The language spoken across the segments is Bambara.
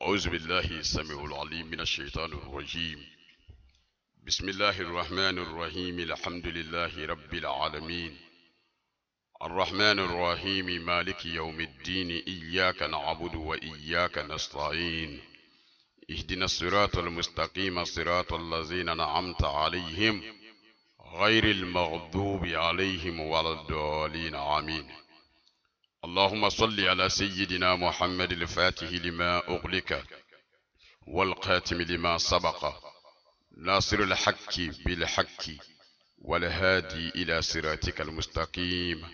أعوذ بالله السميع العليم من الشيطان الرجيم. بسم الله الرحمن الرحيم. الحمد لله رب العالمين الرحمن الرحيم مالك يوم الدين. إياك نعبد وإياك نستعين. اهدنا الصراط المستقيم صراط الذين أنعمت عليهم غير المغضوب عليهم ولا الضالين. آمين. اللهم صل على سيدنا محمد الفاتح لما أغلق والقاتم لما سبق ناصر الحق بالحق والهادي إلى صراطك المستقيم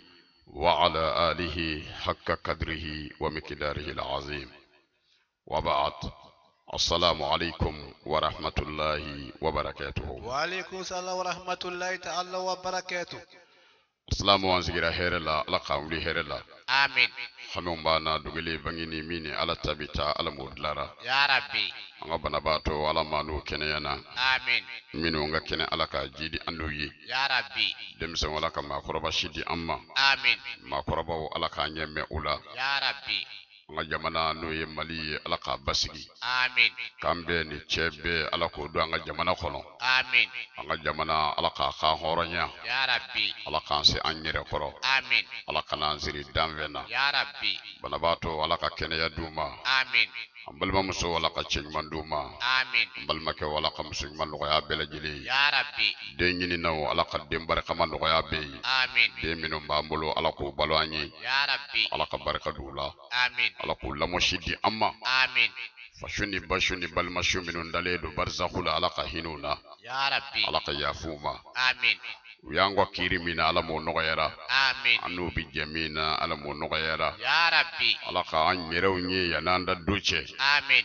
وعلى آله حق قدره ومقداره العظيم. وبعد، السلام عليكم ورحمة الله وبركاته. وعليكم السلام ورحمة الله تعالى وبركاته. السلام عليكم هيرلا لقاولي هيرلا. آمين. حنون بانا دوغلي بانيني ميني على تابتا على مودلارا يا ربي. anga banabato ala manu keneyana. آمين. minu nga kene ala ka jidi anduyi. يا ربي. demse wala ka makoroba shidi amma. آمين. makoroba ala ka nyemme ula. يا ربي. anga jamana no ye mali ala ka basigi. آمين. kambe ni chebe ala ko do anga jamana kono. آمين. anga jamana ala ka horonya. يا ربي. ala kan se anyere koro. آمين. ala kana ziri danvena. يا ربي. banabato ala ka keneya duma. آمين. ambalma muso wala ka chenman duma. آمين. ambalma ke wala ka musulman no ya belajili. يا ربي. denyini nawo ala ka dembar kama no ya be. آمين. de minu mbambolo ala ko balwanyi. يا ربي. ala ka barka dula. آمين. ala ko lamoshidi amma. آمين. fashuni bashuni balmashu minun daledo barzakhula ala ka hinuna. يا ربي. ala ka yafuma. آمين. uyangwa kirimina ala mo nogoyara. آمين. anu bi jamina ala mo nogoyara. يا ربي. ala ka an yerewnye yananda duce. آمين.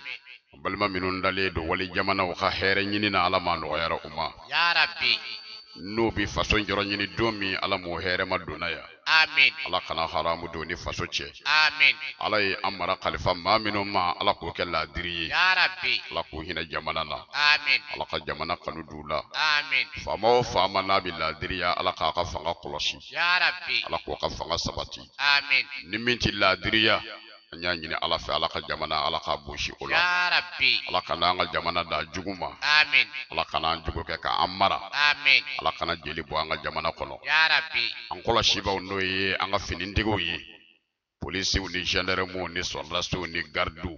balma minun daledo wali jamana wa ka here nyinina ala ma nogoyara uma. يا ربي. no bi faso njoro nyini domi ala mo here madunaya. آمين. ala kana haramu doni faso che. آمين. ala yi amara khalifa ma minun ma ala ko kella diriye. يا ربي. ala ko hina jamana na. آمين. ala ka jamana kanu dula. آمين. fama o fama na bi ladiriya ala ka fanga kolosi. يا ربي. ala ko ka fanga sabati. آمين. ni min ti ladiriya anya nyini ala fe ala ka jamana ala ka boshi ola. يا ربي. ala kana anga jamana da juguma. آمين. ala kana jugo ke ka amara. آمين. ala kana jeli bo anga jamana kono. يا ربي. an kola shiba no ye anga finindigo ye. polisi ni gendarme ni soldato ni gardu.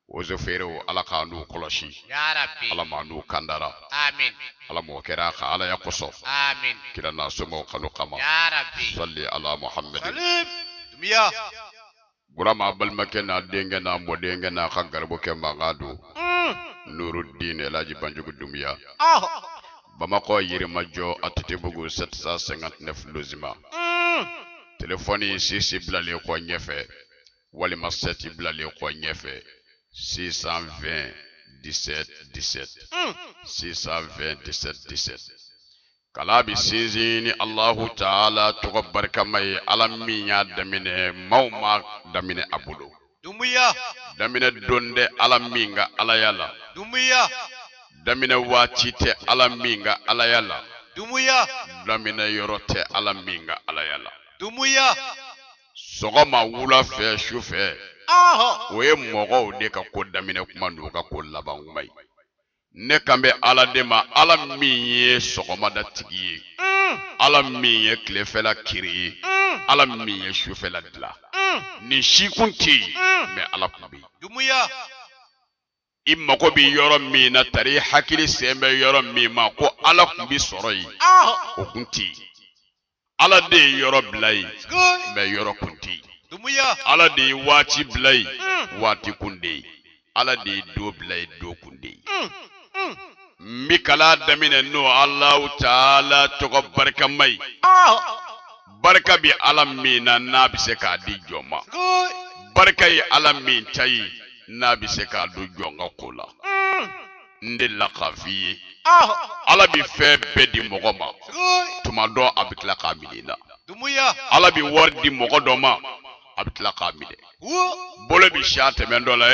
ozo fero ala ka nu koloshi. يا ربي. ala ma nu kandara. آمين. ala mo kera ka ala yakoso. آمين. kila na sumo kanu kama. يا ربي. salli ala muhammad. سليم. دمية. burama balmake na denge na modenge na ka garbo ke magadu. nuruddin elaji banjugu dumiya. bamako yirimajo atete bugu 759 lozima. telefoni sisi blale ko nyefe walima seti blale ko nyefe 620 17 17 620 17 17 kalabi sinzini Allahu ta'ala tuga barka mai alammi ya damine mauma damine abulo. دمية. damine donde alammi nga alayala. دمية. damine watite alammi nga alayala. دمية. damine yorote alammi nga alayala. دمية. sogoma wula fe shufe oye mogo de ka ko damine kuma ndo ka ko laban mai. ne kambe ala de ma ala min ye sogoma da tigi. ala min ye kilefela kiri. ala min ye shufela dila. ni shi kunti me ala kubi. دمية. i mago bi yɔrɔ min na tari hakili sen bɛ yɔrɔ min ma ko ala kun bi sɔrɔ yen. o kunti. ala de ye yɔrɔ bila yen. mɛ yɔrɔ kunti. دمية. ala de ye waati bila yen. waati kun de ye. ala de ye do bila yen do kun de ye. mikala damine no Allahu ta'ala tɔgɔ barika mai. barika bi ala min na n'a bɛ se k'a di jɔn ma. barika ye ala min ta ye n'a bɛ se k'a don jɔn ka ko la. n de la k'a f'i ye. ala bi fɛn bɛɛ di mɔgɔ ma. tuma dɔ a bɛ tila k'a minɛ i la. دمية. ala bi wari di mɔgɔ dɔ ma. a bɛ tila k'a minɛ. bolo bi si a tɛmɛ dɔ la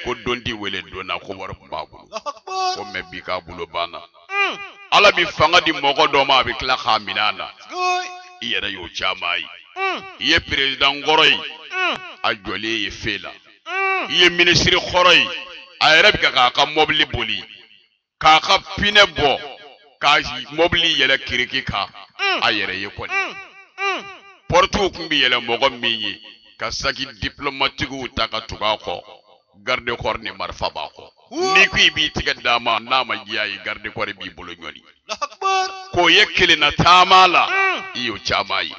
ko don t'i wele don na ko wari kun b'a bolo. ko mɛ bi k'a bolo banna. ala bi fanga di mɔgɔ dɔ ma a bɛ tila k'a minɛ a la. i yɛrɛ y'o caman ye. i ye président kɔrɔ ye. a jɔlen ye fe la. i ye ministre kɔrɔ ye. a yɛrɛ bɛ k'a ka mobili boli k'a ka pinɛ bɔ k'a mobili yɛlɛ kiriki kan a yɛrɛ ye kɔni portiw tun bɛ yɛlɛ mɔgɔ min ye ka saki diplomatigiw ta ka tugu a kɔ garde corps ni marifa b'a kɔ n'i ko i b'i tigɛ d'a ma n'a ma diya ye garde corps b'i bolo ɲɔni k'o ye kelen na taama la i y'o caman ye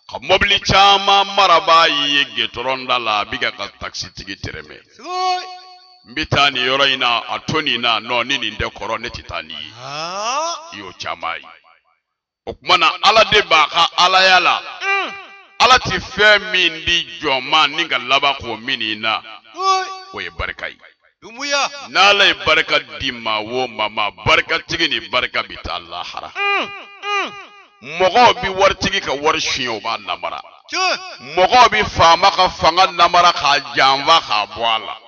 ka mobili caman marabaa ye gɛtɔrɔn da la a bɛ ka taxitigi tɛrɛmɛ n bɛ taa nin yɔrɔ in na a to nin na non ni nin tɛ kɔrɔ ne tɛ taa nin ye i y'o caman ye o tuma na ala de b'a ka alaya la ala tɛ fɛn min di jɔn ma ni ka laban k'o min na o ye barika ye n'ala ye barika di ma o ma barikatigi ni barika bɛ taa lahara mɔgɔw bi waritigi ka wari suɲɛ o b'a namara mɔgɔw bi faama ka fanga namara k'a janfa k'a bɔ a la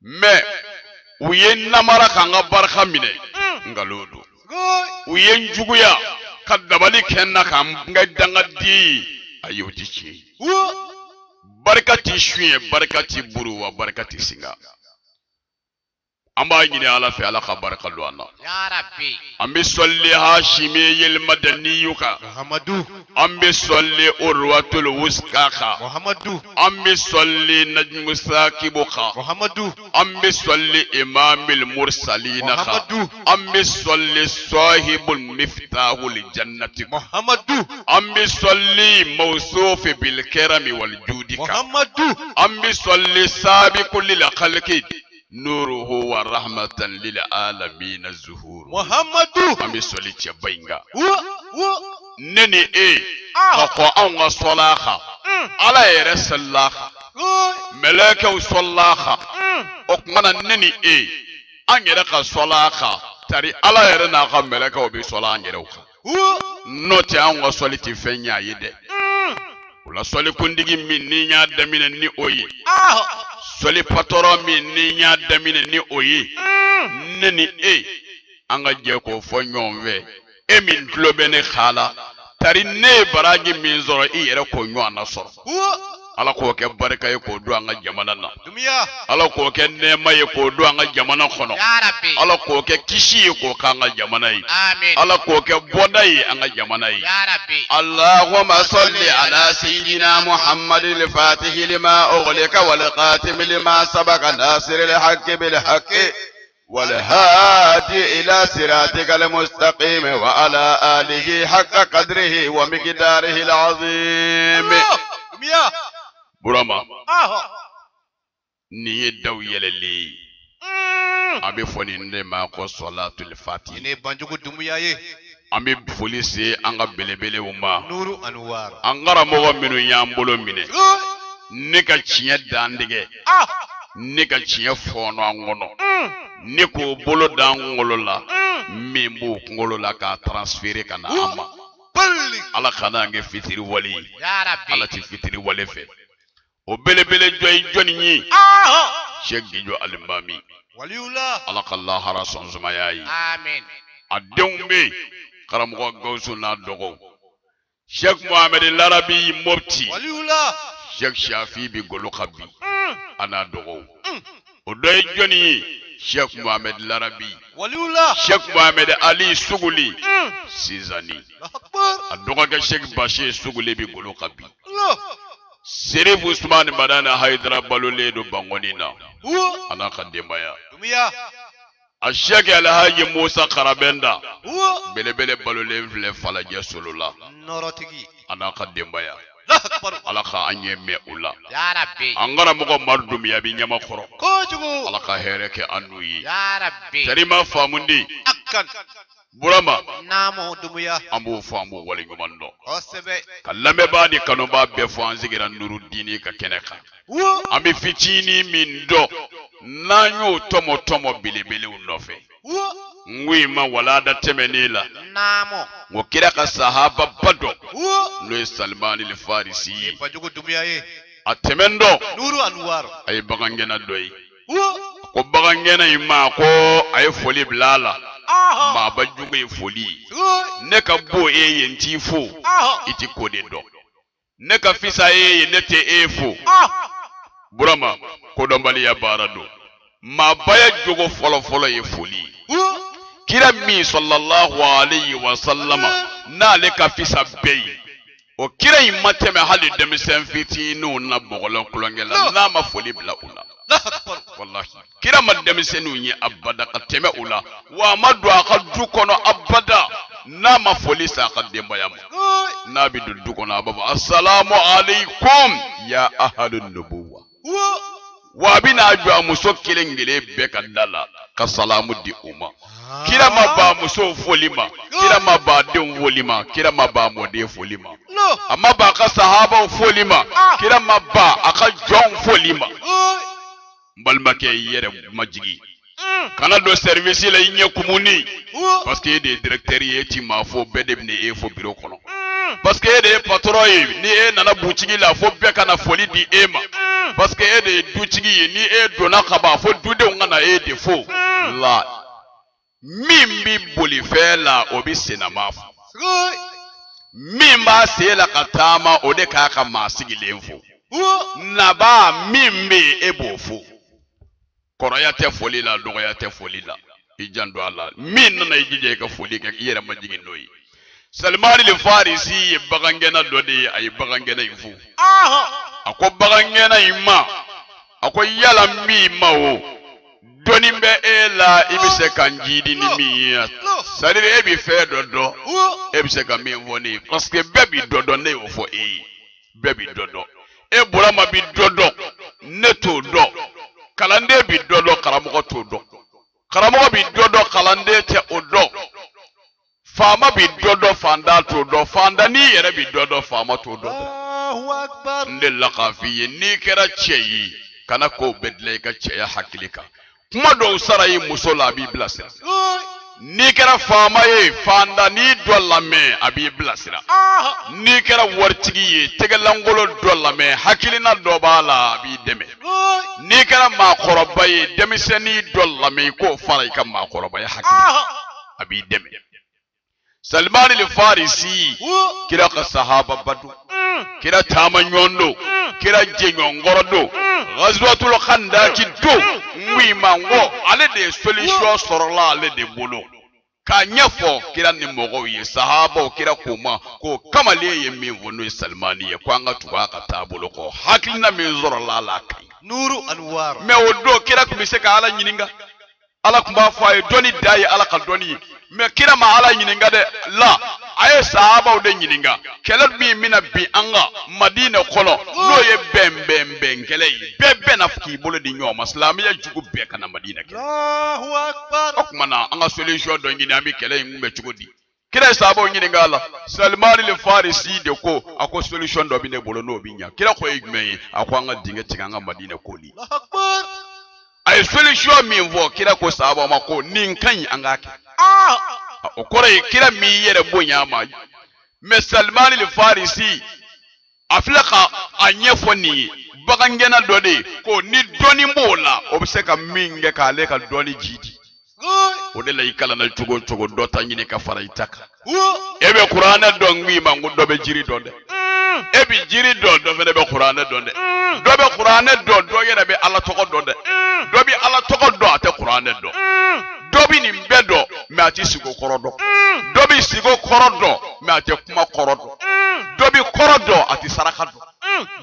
mais u ye namara k'an ka barika minɛ nkalon don u ye n juguya ka dabali kɛ n na ka n ka dangadi a y'o di tiɲɛ barika t'i suɲɛ barika t'i buru wa barika t'i singa an b'a ɲini ala fɛ ala ka barika don an na an bɛ sɔli hashimi yelimadaniyu kan an bɛ sɔli urwatul wuska kan an bɛ sɔli najmu sakibu kan an bɛ sɔli imamil mursalina kan an bɛ sɔli sahibul miftahul jannati kan an bɛ sɔli mawsufi bil karami wal judi kan an bɛ sɔli sabiqul lil khalqi نوره ورحمة للعالمين الزهور محمد أمي سولي تشبينغا نني كقو أنغا صلاخا على يرس الله ملاك صلاخا أكمنا نني أنغا صلاخا تاري على يرنا ملاك وبي صلاة أنغا نوتي أنغا صلي تفنيا يدي ولا صلي كندي من نيا دمين ني أوي soli patoro min ni nya damine ni oyi neni anga je ko fo nyonwe e min globe ne khala tari ne baraji min zoro i yere ko nyona soro ala ko ke baraka ye ko do anga jamana na ala ko ke nema ye ko do anga jamana khono ala ko ke kishi ye ko kanga jamana yi ala ko ke bodai anga jamana yi allahumma salli ala sayidina muhammadin al-fatih lima ughliqa wal qatim lima sabaqa nasir al-haqq bil haqq والهادي إلى صراطك المستقيم وعلى آله حق قدره ومقداره العظيم burama ni ye daw yɛlɛli an bɛ fɔli ne ma ko salatul fatih ne banjugu dumuya ye an bɛ foli se an ka belebelew ma nuru anwar an karamɔgɔ minnu y'an bolo minɛ ne ka tiɲɛ dan tigɛ ne ka tiɲɛ fɔɔnɔ an kɔnɔ ne k'o bolo da an kunkolo la min b'o kunkolo la k'a transférer ka na an ma ala kana an kɛ fitiri wale ye ala ti fitiri wale fɛ o belebele jɔni ye Sheikh Gijo Alimami waliyullah ala ka lahara sɔn sumaya ye amen a denw bɛ karamɔgɔ Gawusu n'a dɔgɔw Sheikh Mohamed Larabi Mopti waliyullah Sheikh Shafi bi golo ka bi a n'a dɔgɔw o dɔ ye jɔni ye Sheikh Mohamed Larabi waliyullah Sheikh Mohamed Ali Suguli Sizani a dɔgɔkɛ Sheikh Bashir Suguli bi golo ka bi Serif Usman Badana Haidara balole do bangoni na ana ka denbaya a Sheikh Alhaji Musa Karabenda belebele balole filɛ falajɛ solo la norotigi ana ka denbaya ala ka an ɲɛ mɛn u la ya rabbi an karamɔgɔ Marudumiya bi ɲɛma kɔrɔ kojugu ala ka hɛrɛ kɛ an n'u ye ya rabbi terima faamundi akan burama namo dumuya an b'o fɔ an b'o wale ɲuman dɔn osebe ka lamɛnbaa ni kanubaa bɛɛ fɔ an sigira nuru diini ka kɛnɛ kan an bɛ fitinin min dɔn n'an y'o tɔmɔ belebelew nɔfɛ n ko in ma walada tɛmɛnen la namo n ko kira ka sahaba ba dɔ n'o ye Salman al-Farisi ye banjugu dumuya ye a tɛmɛn dɔ nuru anwar a ye bagangɛnna dɔ ye ko bagangɛnna in ma ko a ye foli bila a la maaba jugu ye foli ye ne ka bɔ e ye n t'i fo i ti ko de dɔn ne ka fisa e ye ne tɛ e fo burama kodɔnbaliya baara don ma baya jogo folo ye foli kira mi sallallahu alayhi wa sallama na le ka fisa bey o kira imateme hali demisen fitinu na bogolo kulongela na ma foli bla una wallahi kira ma demisenu nye abada ka teme ula wa madu aka dukono abada na ma foli sa ka dembayam na bi dukono ababa assalamu alaikum ya ahlun nubuwa wa bina ajwa muso kilengele be ka dala ka salamu di umma kira ma ba muso folima kira ma ba den folima kira ma ba mode folima amma ba ka sahaba folima kira ma ba aka jon folima balmake yere majigi kana do service la yin kumuni parce que des directeurs yeti ma fo bedeb ne e fo bureau kono parce que des patron ni e nana buchigi la fo be kana foli di ema parce que des duchigi ni e dona khaba fo dude ngana e de fo la mimbi boli fela obi sinama mimba sela katama ode kaka masigi lemfo naba mimbi ebofo koroya te foli la dogoya te foli la ijando ala min na ijije ka foli ka yere majigi noyi Salman al-Farisi bagangena dode ay bagangena ifu ako bagangena imma ako yala mi mawo doni be ela ibise kanjidi ni mi sadire ebi fe dodo ebise ka mi woni parce que bebi dodo ne ofo bebi dodo e burama bi dodo neto do kalande bi dodo karamogo to do karamogo bi dodo kalande te odo fama bi dodo fanda to do fanda ni yere bi dodo fama to do Allahu akbar ndella kafiye ni kera cheyi kana ko bedle ka cheya hakilika kuma do sarayi musola bi blasira ni kera fama ye fanda ni dolame abi blasira ni kera wartigi ye tegelangolo dolame hakilina dobala abi deme ni kera ma koroba ye demiseni dolame ko faray ka ma koroba ye hakilina abi deme Salman al-Farisi kira ka sahaba badu kira tamanyondo kira jenyongorodo ghazwatul khandaq do ngwi mango ale de solution sorola ale de bolo ka nyafo kira ni mogo ye sahaba kira kuma ko kamale ye min wono Salmani ye kwanga tuwa ka tabulo ko hakilina min zorola la kai nuru anwar me odo kira kumise ka ala nyininga ala kumba faye doni dai ala ka doni me kira ma ala nyininga de la aye sahaba de nyininga kele bi mina bi anga madina kono no ye bem kele bebe na fuki bolo di nyoma islamiya jugu be kana madina kele Allahu akbar okmana anga solution do ngini ami kele ngumbe jugu di kira sahaba nyininga la Salman al-Farisi de ko ako solution do bi ne bolo no bi nya kira ko igme ako anga dinga tiganga madina koli Allahu akbar ay solution mi vo kira ko sahaba ma ko ninkan angake o kore kira mi yere bonya ma me Salman al-Farisi aflaka anyefo ni bagangena dode ko ni doni mola obseka minge ka le ka doni jidi o de lay kala na tugo do tanyine ka faraitaka ebe qur'ana dongwi ma ngudo be jiri donde ebi jiri do fene be qur'ana donde do be qur'ana do yere be ala toko donde do bi ala toko do ate qur'ana do dobi ni mbedo me ati sigo korodo dobi sigo korodo me ati kuma korodo dobi korodo ati saraka do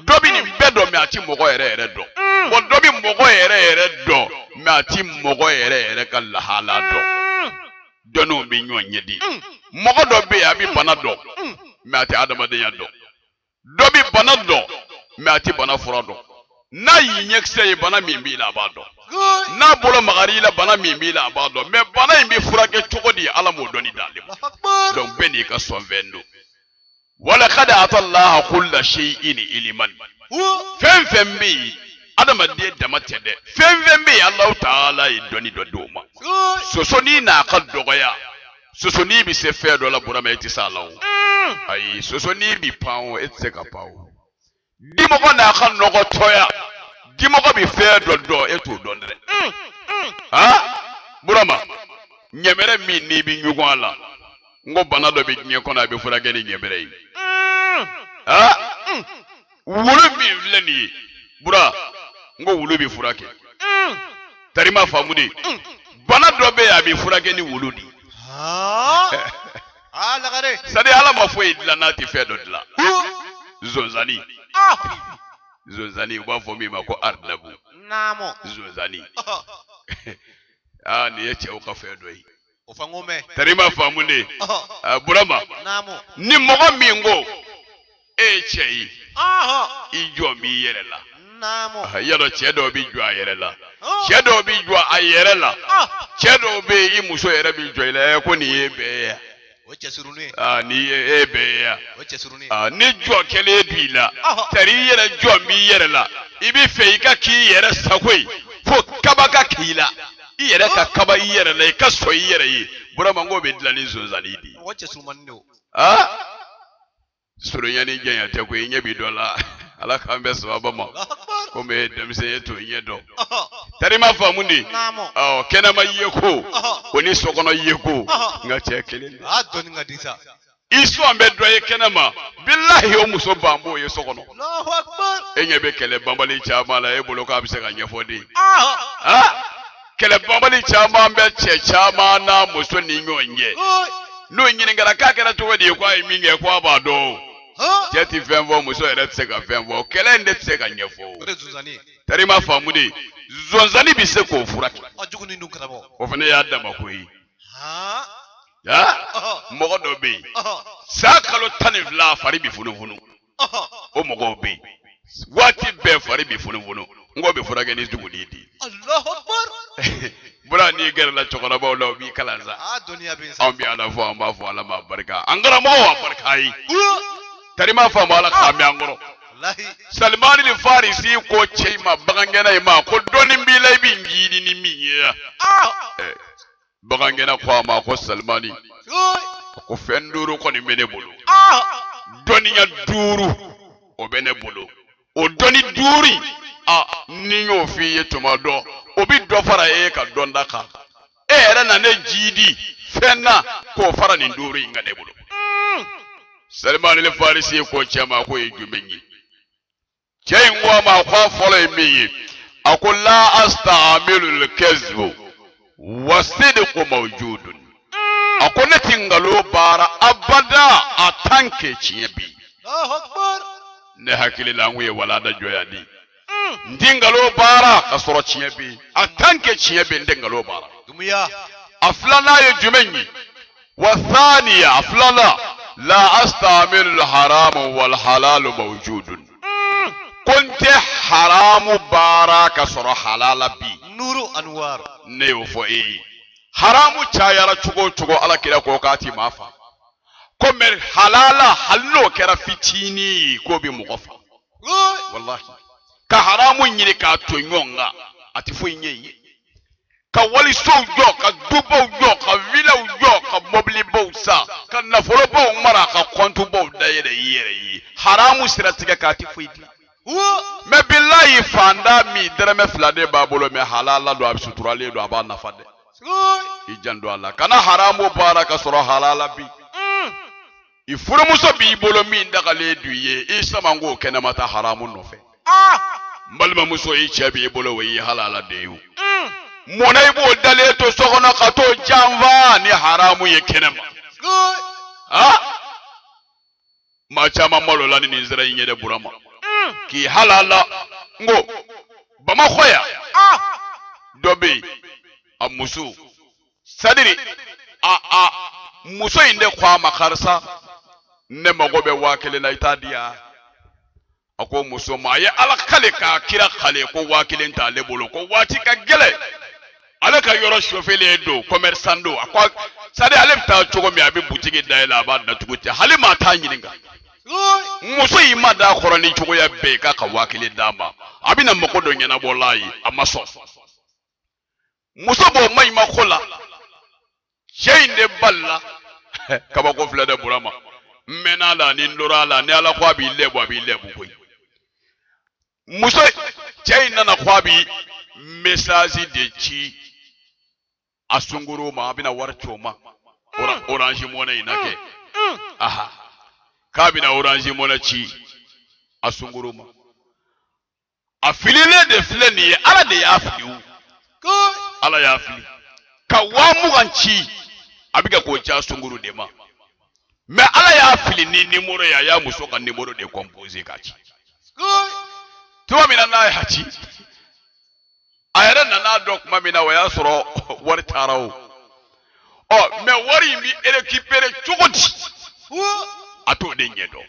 dobi ni mbedo me ati mogo ere do bo dobi mogo ere do me ati mogo ere ka lahala do dono bi nyonyedi mogo do be abi bana do me ati adama de yado dobi bana do me ati bana furado na yinyekse bana mimbi la bado na bolo magari la bana mimbi la bado me bana imbi furake chokodi ala mo doni dalim donc beni ka sonvendo wala kada atallaha kull shay'in ilman fem bi adama de damatede fem bi Allah taala i doni do doma soso ni na ka dogoya soso ni bi se fe do la bura me ti salaw ay soso ni bi pawo etse ka pawo dimo ko na kan no ko toya dimo ko bi fe do eto do ndre burama nyemere mi ni bi nyugo ala ngo bana do bi nye ko na bi fura gani nyemere yi wulu mi leni bura ngo wulu bi fura ke tarima famudi bana dɔ be ya bi furakɛ ni wulu di lagare sadi ala ma foyi dilan n'a ti fɛn dɔ dilan zonzani zonzani u b'a fɔ min ma ko arnabu namo zonzani ni ye cɛw ka fɛn dɔ ye o fango mɛ tarima famudi burama namo ni mɔgɔ min ko e ye cɛ ye i jɔ b'i yɛrɛ la namo yadɔ cɛ dɔw bi jɔ a yɛrɛ la cɛ dɔw bi jɔ a yɛrɛ la cɛ dɔw be yen i muso yɛrɛ bi jɔ i la ko nin ye bɛɛ ye o cɛ suruni ni ye e bɛɛ ye o cɛ suruni ni jɔ kɛlen bi la tari i yɛrɛ jɔ b'i yɛrɛ la i bi fɛ i ka k'i yɛrɛ sago ye fo kaba ka k'i la i yɛrɛ ka kaba i yɛrɛ la i ka sɔn i yɛrɛ ye burama ko bɛ dilan ni zonzani di o cɛ surumani do surunyani jɛnya tɛ ko i ɲɛ bi dɔ la ala k'an bɛ sababa ma ko mɛ denmisɛn ye to ɲɛ dɔn tarima faamu di kɛnɛma ye ko o ni sokɔnɔ ye ko nka cɛ kelen de dɔnni ka di sa i sɔn bɛ dɔ ye kɛnɛma bilahi o muso ban b'o ye so kɔnɔ e ɲɛ bɛ kɛlɛ banbali caman la e bolo k'a bɛ se ka ɲɛfɔ de kɛlɛ banbali caman bɛ cɛ caman n'a muso ni ɲɔgɔn cɛ n'o ɲininkara k'a kɛra cogo di ko a ye min kɛ ko a b'a dɔn cɛ ti fɛn fɔ muso yɛrɛ tɛ se ka fɛn fɔ kɛlɛ in de tɛ se ka ɲɛfɔ tarima faamu de zonzani bi se k'o furakɛ o fana y'a dama ko ye mɔgɔ dɔ bɛ yen san kalo 12 fari bi funufunu o mɔgɔw bɛ yen waati bɛɛ fari bi funufunu n ko bɛ furakɛ ni dumuni di bura n'i gɛrɛla cɛkɔrɔbaw la o b'i kalan sa anw bɛ ala fɔ an b'a fɔ ala ma barika an karamɔgɔw a barika ye tarima faamu ala k'a mɛn an kɔrɔ salimani ni farisi ko cɛ in ma bagangɛnna in ma ko dɔɔni b'i la i b'i ɲini ni min ye yan bagangɛnna ko a ma ko salimani ko fɛn 5 kɔni bɛ ne bolo dɔnniya 5 o bɛ ne bolo o dɔnni 5 ni y'o f'i ye tuma dɔ o bi dɔ fara e ka dɔnda kan e yɛrɛ na ne jidi fɛn na k'o fara nin 5 in ka ne bolo salimani ni farisi ko cɛ ma ko ye jumɛn ye cɛ in ko a ma ko a fɔlɔ ye min ye a ko la astamilu al-kazbu wasidqu mawjudun a ko ne ti ngalon baara abada a tanke tiɲɛ bi ne hakili la n ko ye walada jɔyandi n ti ngalon baara ka sɔrɔ tiɲɛ bi a tanke tiɲɛ bi n tɛ ngalon baara a filanan ye jumɛn ye wa thaniya a filanan la astamilu al-haramu wal halalu mawjudun ko n tɛ haramu baara ka sɔrɔ halala bi nuru anwar ne y'o fɔ e ye haramu cayara cogo o cogo ala kira ko k'a ti maa fa ko mɛ halala hali n'o kɛra fitinin ye k'o bi mɔgɔ fa wallahi ka haramu ɲini k'a to ɲɔgɔn kan a ti foyi ɲɛ ye ka walisow jɔ ka dubaw jɔ ka vilaw jɔ ka mobilibaw sa ka nafolobaw mara ka kɔntubaw dayɛlɛ i yɛrɛ ye haramu siratigɛ k'a ti foyi dilan mɛ bilahi fanda min dɛrɛmɛ 2 de b'a bolo mɛ halala don a bɛ suturalen don a b'a nafa dɛ i janto a la kana haramu baara ka sɔrɔ halala bi i furumuso b'i bolo min dagalen du ye i sama k'o kɛnɛma taa haramu nɔfɛ n balimamuso i cɛ b'i bolo o ye halala de ye o munna i b'o dalen to so kɔnɔ ka t'o janfa ni haramu ye kɛnɛma maa caman malola ni nin sira in ye dɛ Burama k'i halala n ko Bamakɔ yan dɔ bɛ yen a muso sadiri muso in de ko a ma karisa ne mago bɛ 1000 na i t'a di yan a ko muso ma a ye ala kale k'a kira kale ko 1000 t'ale bolo ko waati ka gɛlɛn ale ka yɔrɔ chauffeur don commerçant don a ko sadi ale bɛ taa cogo min a bɛ boutique dayɛlɛ a b'a datugu ten hali maa t'a ɲininka muso in ma da kɔrɔ ni cogoya bɛɛ k'a ka 1000 d'a ma a bɛna mako dɔ ɲɛnabɔ la ye a ma sɔn muso b'o maɲuman ko la cɛ in de balila kabako filɛ dɛ Burama n mɛnna la ni n dɔrɔ a la ni ala ko a b'i lɛbu a b'i lɛbu koyi muso cɛ in nana ko a b'i message de ci a sunkuru ma a bɛna wari ci o ma orange money in na kɛ k'a bɛna orange money ci a sunkuru ma a fililen de filɛ nin ye ala de y'a fili o ala y'a fili ka 20 ci abiga ko ja sunguru de ma mais ala y'a fili ni numéro ya muso ka numéro de composé ka ci tuma mina na ya ci ayara nana dok ma mina wa ya soro wari tarao oh mais wari mi récupérer chogoti ato de nyedo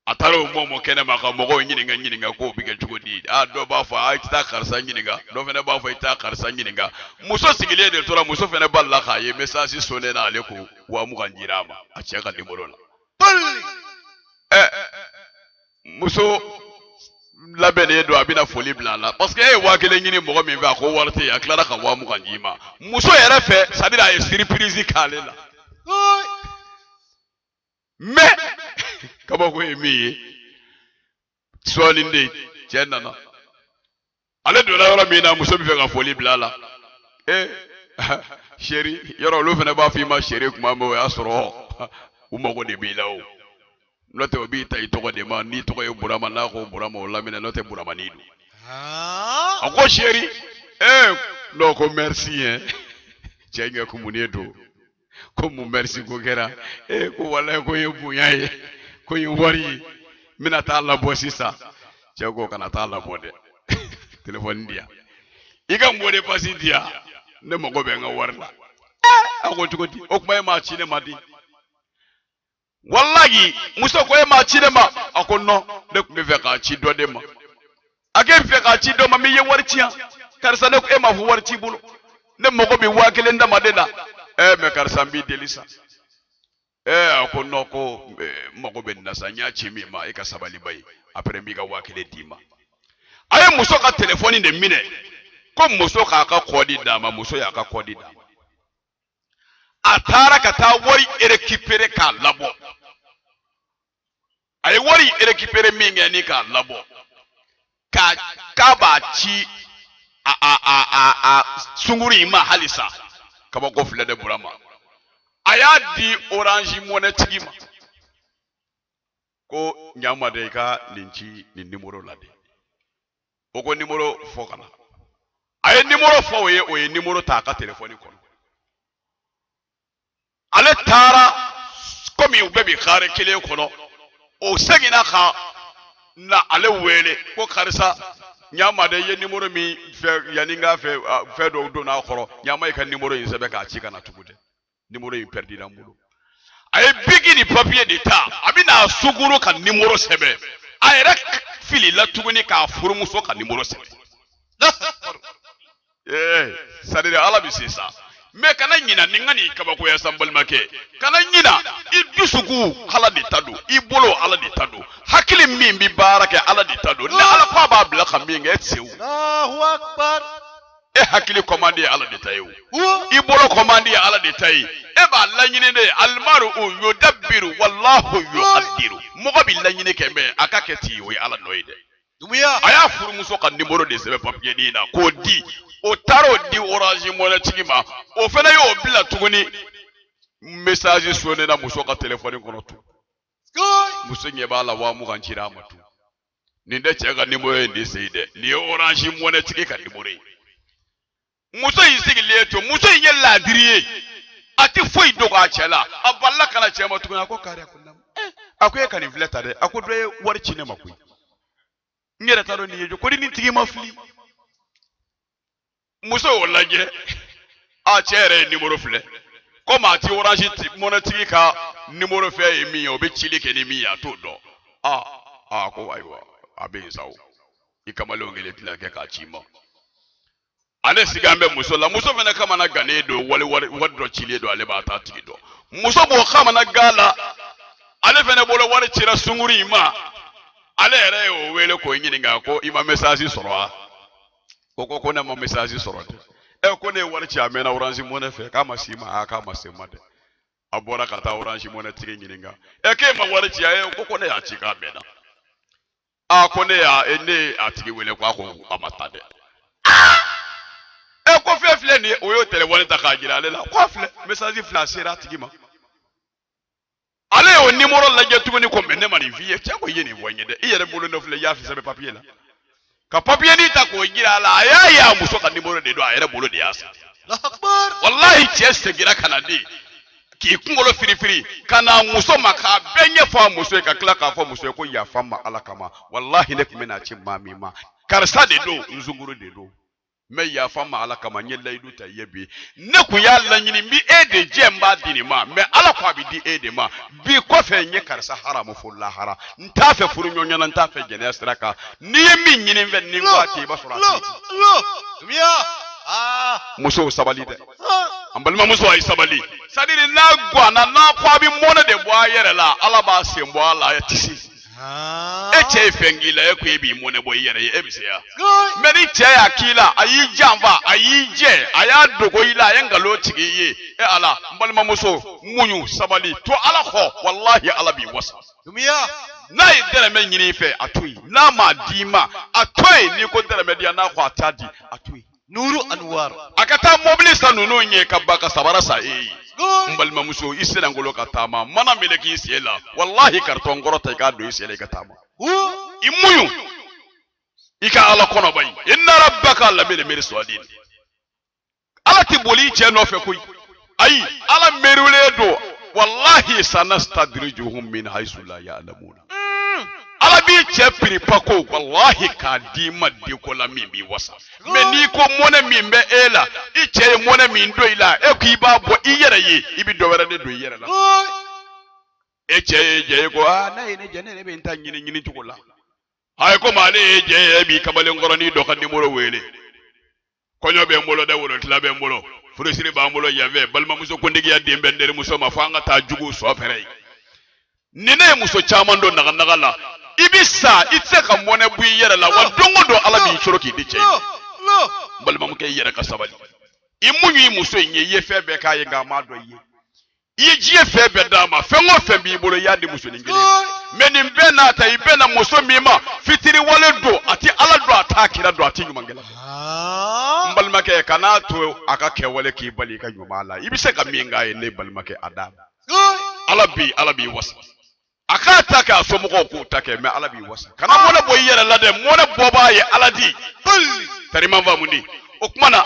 ataro momo kene maka mogo nyininga ko biga chogodi a do ba fa a kita karsa nyininga do fene ba fa ita karsa nyininga muso sigile de tora muso fene balla ka ye message sonne na aleko wa mu kan jirama a ce ka dimoro la muso labene do abina foli blala parce que wa kele nyini mogo mi ba ko warte ya klara ka wa mu kan jima muso yere fe sadira e surprise kalela mais kaba ko emi solinde chenana ale do la mi na muso bi fe ka foli blala chéri yoro lo fene ba fi ma chéri kuma mo ya soro u mo ko de bi lawo note obi ta itoko de ma ni toko e burama na ko burama o lamine note burama ni du ako chéri no ko merci chenga ko munedo ko mu merci ko kera ko wala ko yebunya ye ko wari mina ta la bosisa chego kana ta la bode telephone dia iga mbode pasi dia ne mo go be nga warla ako tukoti okuma ma chine madi wallahi muso ko ma chine ma akonno de ko me fe ka chi do de ma age fe ka chi do ma mi ye wartia karsa ne ko ma fu warti bulu ne mo go bi wakele ndama de da me karsa mbi delisa akonno ko mo go be nasanya chi mi ma e ka sabali bai après mi ga wakele dima aye muso ka telephone de mine ko muso ka kodi dama muso ya ka kodi dama atara ka ta wari récupérer ka labo aye wari récupérer minga ni ka labo ka ba ci sunguri ma halisa ka ba ko fle de burama aya di orange money tigima ko nyama de ka ninchi ni numéro la de oko numéro fokana aye numéro fo oye numéro ta ka téléphone ko ale tara komi ubebi khare kile kono o segina kha na ale wele ko kharisa nyama de ye numéro mi fe yaninga fe do na khoro nyama ka numéro yin sebe ka chika na tugude numéro yin perdi na mulo aye bigini papier d'état abina suguru ka numéro sebe aye fili la tuguni ka furumuso ka numéro sebe ça dire ala bi c'est ça mais kana nyina ningani kabako ya sambal make kana nyina idusuku ala di tadu ibolo ala di tadu hakili mimbi baraka ala di tadu ne ala pa ba bla khaminga etsewu Allahu akbar hakili commande ala di tayu ibolo commande ala di tayi ba la nyine de almaru yudabbiru wallahu yuqaddiru mugabi la nyine kembe akaketi we ala noide dumiya aya furu muso kan numéro de sebe papier dina ko di o taro di orange money tigima o fena yo bila tuguni message sonne na muso ka telephone kono tu muso nyeba la wa mu kan chira matu ninde chega numéro ndi seide li orange money tigika numéro muso yisigi leto muso yella diriye ati foi do ka chela aballa kana chema tuguna ko kare kunna akoye kan inflata de akodwe warchi ne makoy ngere taro ni yejo ko ni tigi mafli muso wolaje a chere numéro fle ko ma ti orange money tigi ka numéro fe emi o be chili ke ni mi ya to do ko aiwa abe sawo ikamalo ngele tila ke ka chima ale sigambe muso la muso fene kama na gane do wadro chili do ale ba ta tigi do muso bo kama na gala ale fene bolo wari chira sunguri ma ale ere o wele ko nyininga ko ima message soro ko na ma message soro ko ne wari chi amena orange money fe kama sima kama sema de abora kata orange money tigi nyininga ke ma wari chi ko ne ya chika bena ko ne ya ene atigi wele kwa ko amatade ko fle ni oyo telephone ta ka gira ale la ko fle message flasher atigima ale o numéro la jetu ni ko menne mari vie che ko yeni vogne de iyere bolo no fle ya fi sabe papier la ka papier ni ta ko gira la ya muso ka nimoro de do a yɛrɛ bolo de yasa Allahu Akbar. wallahi cɛ segira kana di k'i kunkolo firifiri kana muso ma ka bɛɛ ɲɛfɔ muso ye ka tila k'a fɔ muso ye ko yafa ma ala kama wallahi ne tun bɛna ci maa min ma karisa de don nzunguru de don mɛ yafa ma ala kama n ye layidu ta ye bi ne kun y'a laɲini n bi e de jɛ n b'a di nin ma mɛ ala ko a bɛ di e de ma bi kɔfɛ n ye karisa haramu fo lahara n t'a fɛ furu ɲɔgɔn n t'a fɛ jɛnɛya sira kan n'i ye min ɲini n fɛ ni n ko a tɛ i b'a sɔrɔ a tɛ musow sabali dɛ an balimamuso a ye sabali sadiri n'a ganna n'a ko a bɛ mɔnɛ de bɔ a yɛrɛ la ala b'a sen bɔ a la a tɛ se e cɛ ye fɛn k'i la e ko e b'i mɔnɛ bɔ i yɛrɛ ye e bɛ se ya mɛ ni cɛ y'a k'i la a y'i janfa a y'i jɛ a y'a dogo i la a ye nkalon tigɛ i ye e ala n balimamuso muɲu sabali to ala kɔ walahi ala b'i wasa n'a ye dɛrɛmɛ ɲini i fɛ a to yen n'a m'a d'i ma a to yen n'i ko dɛrɛmɛdenya n'a ko a t'a di a to yen Nuru Anwar. a ka taa mobili san ninnu ɲɛ ka ba ka sabara sa e ye n balimamuso i sera ngolo ka taama mana mele k'i sen la walahi karitɔn kɔrɔ ta i k'a don i sen la i ka taama i muɲu i ka ala kɔnɔba in inna rabbaka labil mirswadin ala ti boli i cɛ nɔfɛ koyi ayi ala meriwulen don wallahi sanastadrijuhum min haysu la ya'lamuna ala b'i cɛ piripa ko wallahi k'a d'i ma deko la min b'i wasa mɛ n'i ko mɔnɛ min bɛ e la i cɛ ye mɔnɛ min don i la e ko i b'a bɔ i yɛrɛ ye i bɛ dɔ wɛrɛ de don i yɛrɛ la e cɛ ye jɛ ye ko n'a ye ne jɛ ne yɛrɛ bɛ n ta ɲini cogo la ayi komi ale ye jɛ ye e b'i kamalenkɔrɔnin dɔ ka nimoro wele kɔɲɔ bɛ n bolo dɛ worotila bɛ n bolo furusiri b'an bolo yan fɛ balimamuso kuntigiya den bɛ n terimuso ma fo an ka taa juguw sɔ fɛrɛ ye ni ne ye muso caman don naganaga la i bi sa i tɛ se ka mɔnɛ bɔ i yɛrɛ la wa don o don ala b'i sɔrɔ k'i di cɛ ye balimamukɛ i yɛrɛ ka sabali i muɲu i muso in ye i ye fɛn bɛɛ k'a ye nka a m'a dɔn i ye i ye diɲɛ fɛn bɛɛ d'a ma fɛn o fɛn b'i bolo i y'a di musonin kelen mɛ nin bɛɛ n'a ta i bɛ na muso min ma fitiri wale don a tɛ ala don a t'a kira don a tɛ ɲuman kɛ n balimakɛ kan'a to a ka kɛwale k'i bali i ka ɲuman la i bɛ se ka min k'a ye ne balimakɛ a d'a ma ala b'i wasa a k'a ta kɛ a somɔgɔw k'o ta kɛ mɛ ala b'i wasa kana mɔnɛ bɔ i yɛrɛ la dɛ mɔnɛ bɔ b'a ye ala di tarima faamu di o tuma na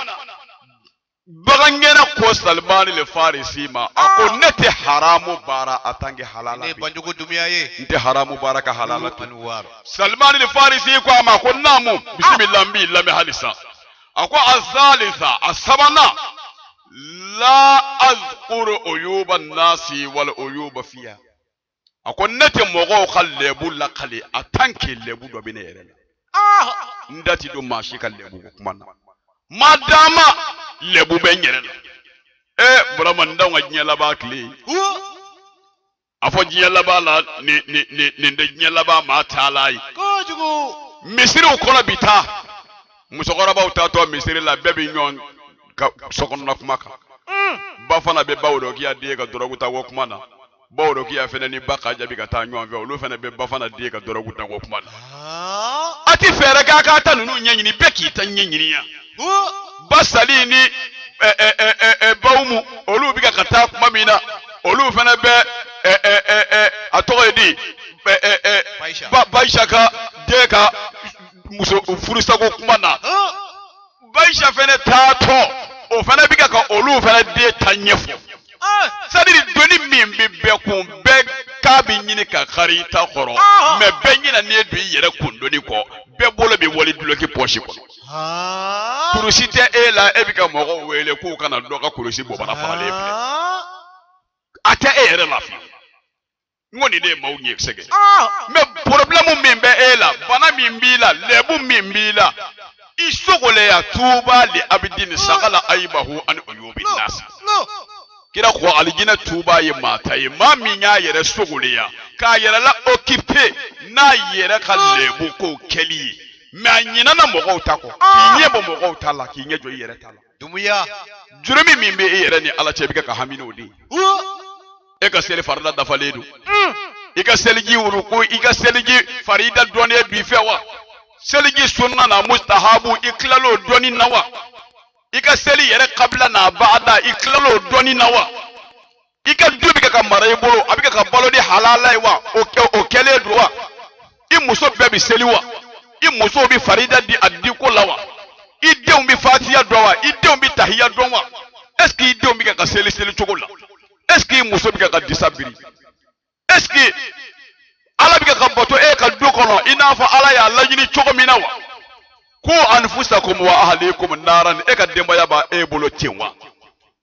bagangɛnɛ ko Salmani le Farisi ma a ko ne tɛ haramu baara a tant que halala Ne banjugu dumiya ye. n tɛ haramu baara ka halala to Salmani le Farisi ko a ma ko naamu bisimila n b'i lamɛn halisa a ko azalisa a sabanan la azkuru uyuba nasi wal uyuba fiya a ko ne tɛ mɔgɔw ka lɛbu lakale a tant que lɛbu dɔ bɛ ne yɛrɛ la n da ti don maa si ka lɛbu ko kuma na madama lɛbu bɛ n yɛrɛ la burama n daw ka diɲɛ laban tile a fɔ diɲɛ laban la nin tɛ diɲɛ laban maa taala ye misiriw kɔnɔ bi taa musokɔrɔbaw taatɔ misiri la bɛɛ bɛ ɲɔgɔn ka sokɔnɔna kuma kan ba fana bɛ baw dɔ k'i y'a den ka dɔrɔgu ta ko kuma na baw dɔ k'i y'a fɛnɛ ni ba ka jaabi ka taa ɲɔgɔn fɛ olu fana bɛ ba fana den ka dɔrɔgu ta ko kuma na a ti fɛɛrɛ k'a k'a ta ninnu ɲɛɲini bɛɛ k'i ta ɲɛɲini yan ba sali ni baw mu olu bɛ ka taa kuma min na olu fana bɛ a tɔgɔ ye di Baisha ka den ka muso furusago kuma na Baisha fana taatɔ o fana bɛ ka olu fana den ta ɲɛfɔ sadiri doni min bɛ bɛɛ kun bɛɛ k'a bɛ ɲini ka kari i ta kɔrɔ mɛ bɛɛ ɲina n'i ye don i yɛrɛ kun doni kɔ bɛɛ bolo bɛ wali duloki pɔsi kɔnɔ kurusi tɛ e la e bɛ ka mɔgɔw wele k'u kana dɔ ka kurusi bɔbara faralen filɛ a tɛ e yɛrɛ lafiya n kɔni de ye maaw ɲɛ sɛgɛn mɛ porobilɛmu min bɛ e la bana min b'i la lɛbu min b'i la i sogoleya tuuba li abidin sagala ayibahu ani uyubi nasi kira ko alijinɛ tuuba ye maa ta ye maa min y'a yɛrɛ sogoleya k'a yɛrɛ la okipe n'a yɛrɛ ka lɛbu ko kɛli ye mɛ a ɲinana mɔgɔw ta kɔ k'i ɲɛ bɔ mɔgɔw ta la k'i ɲɛ jɔ i yɛrɛ ta la Dumuya. jurumi min bɛ e yɛrɛ ni ala cɛ i bɛ kɛ ka hami n'o de ye e ka seli farida dafalen don i ka seliji wuruko i ka seliji farida dɔnniya b'i fɛ wa seliji sunna na mustahabu i kilalo dɔnni na wa i ka seli yɛrɛ kabila n'a baada i kilalo dɔnni na wa i ka du bɛ kɛ ka mara i bolo a bɛ kɛ ka balo ni halala ye wa o kɛlen don wa i muso bɛɛ bɛ seli wa i muso bi farida di adiko lawa i denw bi fatiya dɔn wa i denw bi tahiya dɔn wa est ce que i denw bi ka seli cogo la est ce que i muso bi ka disa biri est ce que ala bi ka bato e ka du kɔnɔ i n'a fɔ ala y'a laɲini cogo min na wa ko anfusakum wa ahlikum naran e ka denbaya ba e bolo ten wa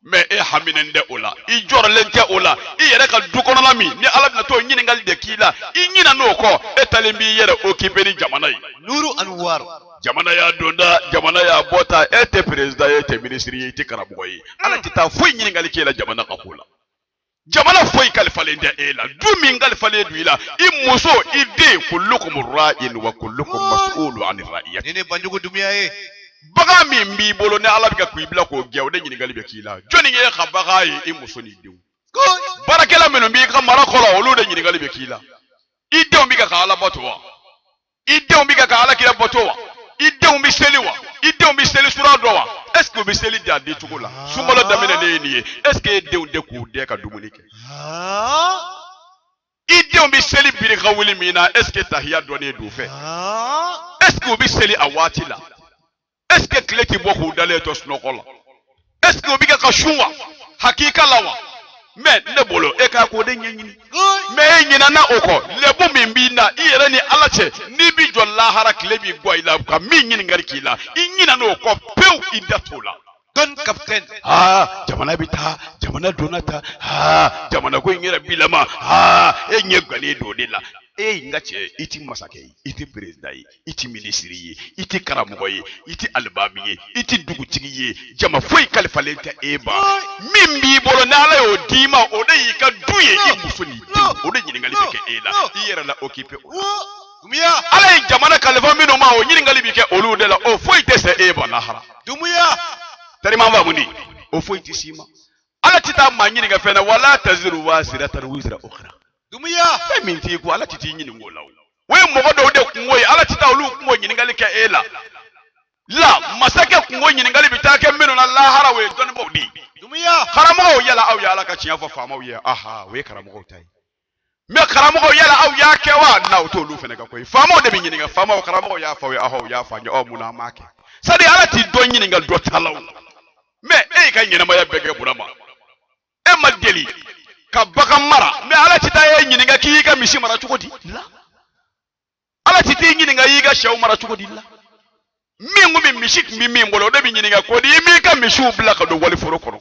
mais e haminen de o la i jɔrɔlen tɛ o la i yɛrɛ ka du kɔnɔla min ni ala bɛna t'o ɲininkali de k'i la i ɲina n'o kɔ e talen b'i yɛrɛ occupé ni jamana ye nuru anwar jamana y'a donda jamana y'a bɔta e tɛ président ye e tɛ ministre ye i tɛ karamɔgɔ ye ala tɛ taa foyi ɲininkali k'e la jamana ka ko la jamana foyi kalifalen tɛ e la du min kalifalen do i la i muso i den kullukum ra'in wa kullukum mas'ulun 'an ra'iyati ni ne banjugu dumiya ye bagan min b'i bolo ni ala bɛ ka k'i bila k'o gɛn o de ɲininkali bɛ k'i la jɔnni ye ka bagan ye i muso n'i denw baarakɛla minnu b'i ka mara kɔrɔ olu de ɲininkali bɛ k'i la i denw bɛ ka ala bato wa i denw bɛ ka ala kira bato wa i denw bɛ seli wa i denw bɛ seli sura dɔn wa est ce que u bɛ seli di a di cogo la sunkalo daminɛlen ye nin ye est ce que e denw de k'u den ka dumuni kɛ i denw bɛ seli biri ka wuli min na est ce que tahiya dɔnnen do fɛ est ce que u bɛ seli a waati la est ce que tile tɛ bɔ k'u dalen to sunɔgɔ la est ce que u bɛ kɛ ka sun wa hakika la wa mais ne bolo e k'a k'o de ɲɛɲini mais e ɲinana o kɔ lɛbu min b'i na i yɛrɛ ni ala cɛ n'i bi jɔ lahara tile b'i gɔ i la ka min ɲininkali k'i la i ɲinana o kɔ pewu i da t'o la. don capitaine jamana bɛ taa jamana donna ta jamana ko in yɛrɛ bilama e ɲɛ gannen do de la e n ka cɛ i ti masakɛ ye i ti président ye i ti ministre ye i ti karamɔgɔ ye i ti alimaami ye i ti dugutigi ye jama foyi kalifalen tɛ e ma min b'i bolo ni ala y'o d'i ma o de y'i ka du ye i muso n'i denw o de ɲininkali bɛ kɛ e la i yɛrɛ la occupé o dumuya ala ye jamana kalifa minnu ma o ɲininkali bɛ kɛ olu de la o foyi tɛ se e ma lahara dumuya tɛrima ba mun di o foyi tɛ s'i ma ala ti taa maa ɲininka fɛn na wala taziru waziratan wizra ukhra dumuya fɛn min t'i ko ala ti t'i ɲininka o la o ye mɔgɔ dɔw de kungo ye ala ti taa olu kungo ɲininkali kɛ e la masakɛ kungo ɲininkali bɛ taa kɛ minnu na lahara o ye dɔnnibaw di dumuya karamɔgɔw yala aw ye ala ka tiɲɛ fɔ faamaw ye o ye karamɔgɔw ta ye mais karamɔgɔw yala aw y'a kɛ wa n'aw t'olu fana ka ko ye faamaw de bɛ ɲininka faamaw karamɔgɔw y'a fɔ aw ye aw y'a fɔ an ye mun na an m'a kɛ c'est à dire ala t'i dɔ ɲininka dɔ ta la o mais e y'i ka ɲɛnamaya bɛɛ kɛ Burama e ma deli ka bagan mara mais ala ti taa e ɲininka k'i y'i ka misi mara cogo di la ala ti t'i ɲininka i y'i ka sɛw mara cogo di la min ko min misi tun bɛ min bolo o de bɛ ɲininka ko di i m'i ka misiw bila ka don waliforo kɔnɔ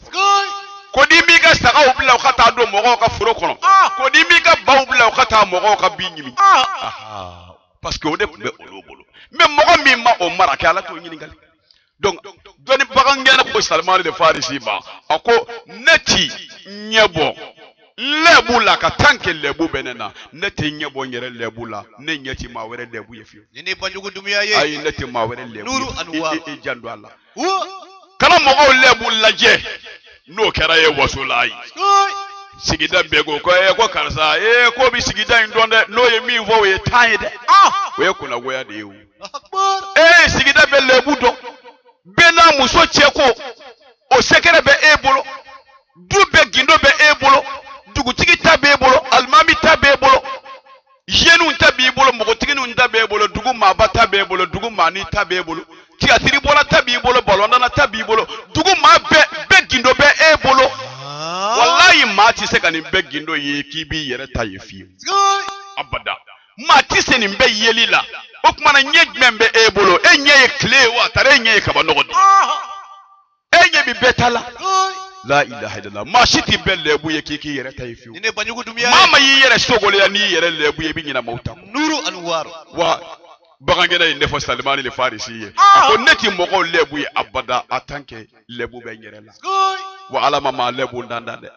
ko di i m'i ka sagaw bila u ka taa don mɔgɔw ka foro kɔnɔ ko di i m'i ka baw bila u ka taa mɔgɔw ka bin ɲimi parce que o de tun bɛ olu bolo mais mɔgɔ min ma o mara kɛ ala t'o ɲininkali donc dɔnni bagangɛn ko Salman de Farisi ma a ko ne ti ɲɛ bɔ lɛbu la ka tant que lɛbu bɛ ne na ne tɛ ɲɛ bɔ n yɛrɛ lɛbu la ne ɲɛ ti maa wɛrɛ lɛbu ye fiyewu ni ne banjugu dumiya ye ayi ne tɛ maa wɛrɛ lɛbu nuru anwar i janto a la kana mɔgɔw lɛbu lajɛ n'o kɛra ye waso la ayi sigida bɛɛ ko ko karisa ko bi sigida in dɔn dɛ n'o ye min fɔ o ye tan ye dɛ o ye kunnagoya de ye o sigida bɛ lɛbu dɔn bɛɛ n'a muso cɛ ko o sɛkɛrɛ bɛ e bolo du bɛɛ gindo bɛ e bolo dugutigi ta b'e bolo alimami ta b'e bolo jeunes ta b'i bolo mɔgɔtigininw ta b'e bolo dugu maaba ta b'e bolo dugu maani ta b'e bolo tigatiri bɔla ta b'i bolo balɔndana ta b'i bolo dugu maa bɛɛ gindo bɛ e bolo walayi maa ti se ka nin bɛɛ gindo ye k'i b'i yɛrɛ ta ye fiyewu abada maa ti se nin bɛɛ yeli la o kumana ɲɛ jumɛn bɛ e bolo e ɲɛ ye tile ye wa a taara e ɲɛ ye kaba nɔgɔ de e ɲɛ bi bɛɛ ta la la ilaha illallah maa si ti bɛɛ lɛbu ye k'i k'i yɛrɛ ta ye fiyewu ni ne banjugu dumiya maa ma y'i yɛrɛ sogoloya n'i yɛrɛ lɛbu ye i bɛ ɲinɛ maaw ta nuru anwar wa bagangɛnɛ ye ne fɔ Salman de Farisi ye a ko ne ti mɔgɔw lɛbu ye abada en tant que lɛbu bɛ n yɛrɛ la wa ala ma maa lɛbu danda dɛ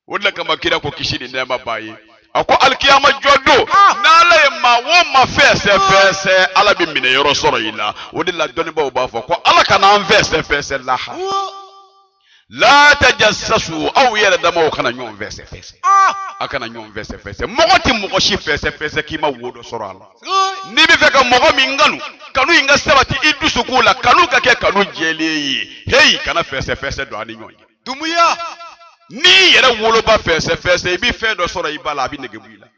o de kama kira ko kisi ni nɛɛma b'a ye a ko alikiyama jɔ don n'ala ye maa o maa fɛsɛ ala bɛ minɛ yɔrɔ sɔrɔ i la o de la dɔnnibaw b'a fɔ ko ala kana an fɛsɛ lahara la tajassasu aw yɛrɛ damaw kana ɲɔgɔn fɛsɛ a kana ɲɔgɔn fɛsɛ mɔgɔ tɛ mɔgɔ si fɛsɛ k'i ma wo dɔ sɔrɔ a la n'i bɛ fɛ ka mɔgɔ min kanu in ka sabati i dusukun la kanu ka kɛ kanu jɛlen ye heyi kana fɛsɛ don a ni ɲɔgɔn ye dumuya n'i yɛrɛ woloba fɛsɛ i bɛ fɛn dɔ sɔrɔ i ba la a bɛ nege bɔ i la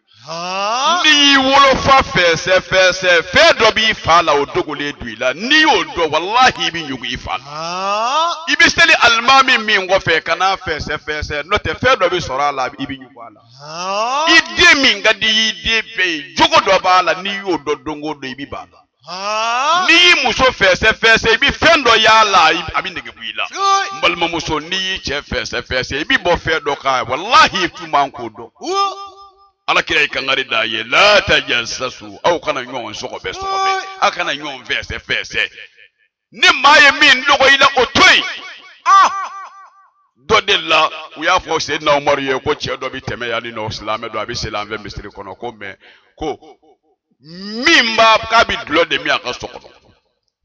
ni wolo fa fese fe do bi fa la o dogole duila ni o do wallahi bi nyugu ifa ibi steli almami min go fe kana fese no te fe do bi sora la ibi nyugu ala ide min gadi ide be jogo do bala ni o do dongo do ibi bala ni muso fese ibi fendo ya la abi ndege buila mbalma muso ni che fese ibi bo fe do ka wallahi tu man ko do ala kira kangari da ye la tajassasu au kana nyon sokobe akana nyon fese ni maye min logo ila otoy do della uya fo sayyidina umar ye ko che do bi teme ya ni no islam do abi selam ve mistri kono ko me ko mimba ka bi dlo de mi aka sokono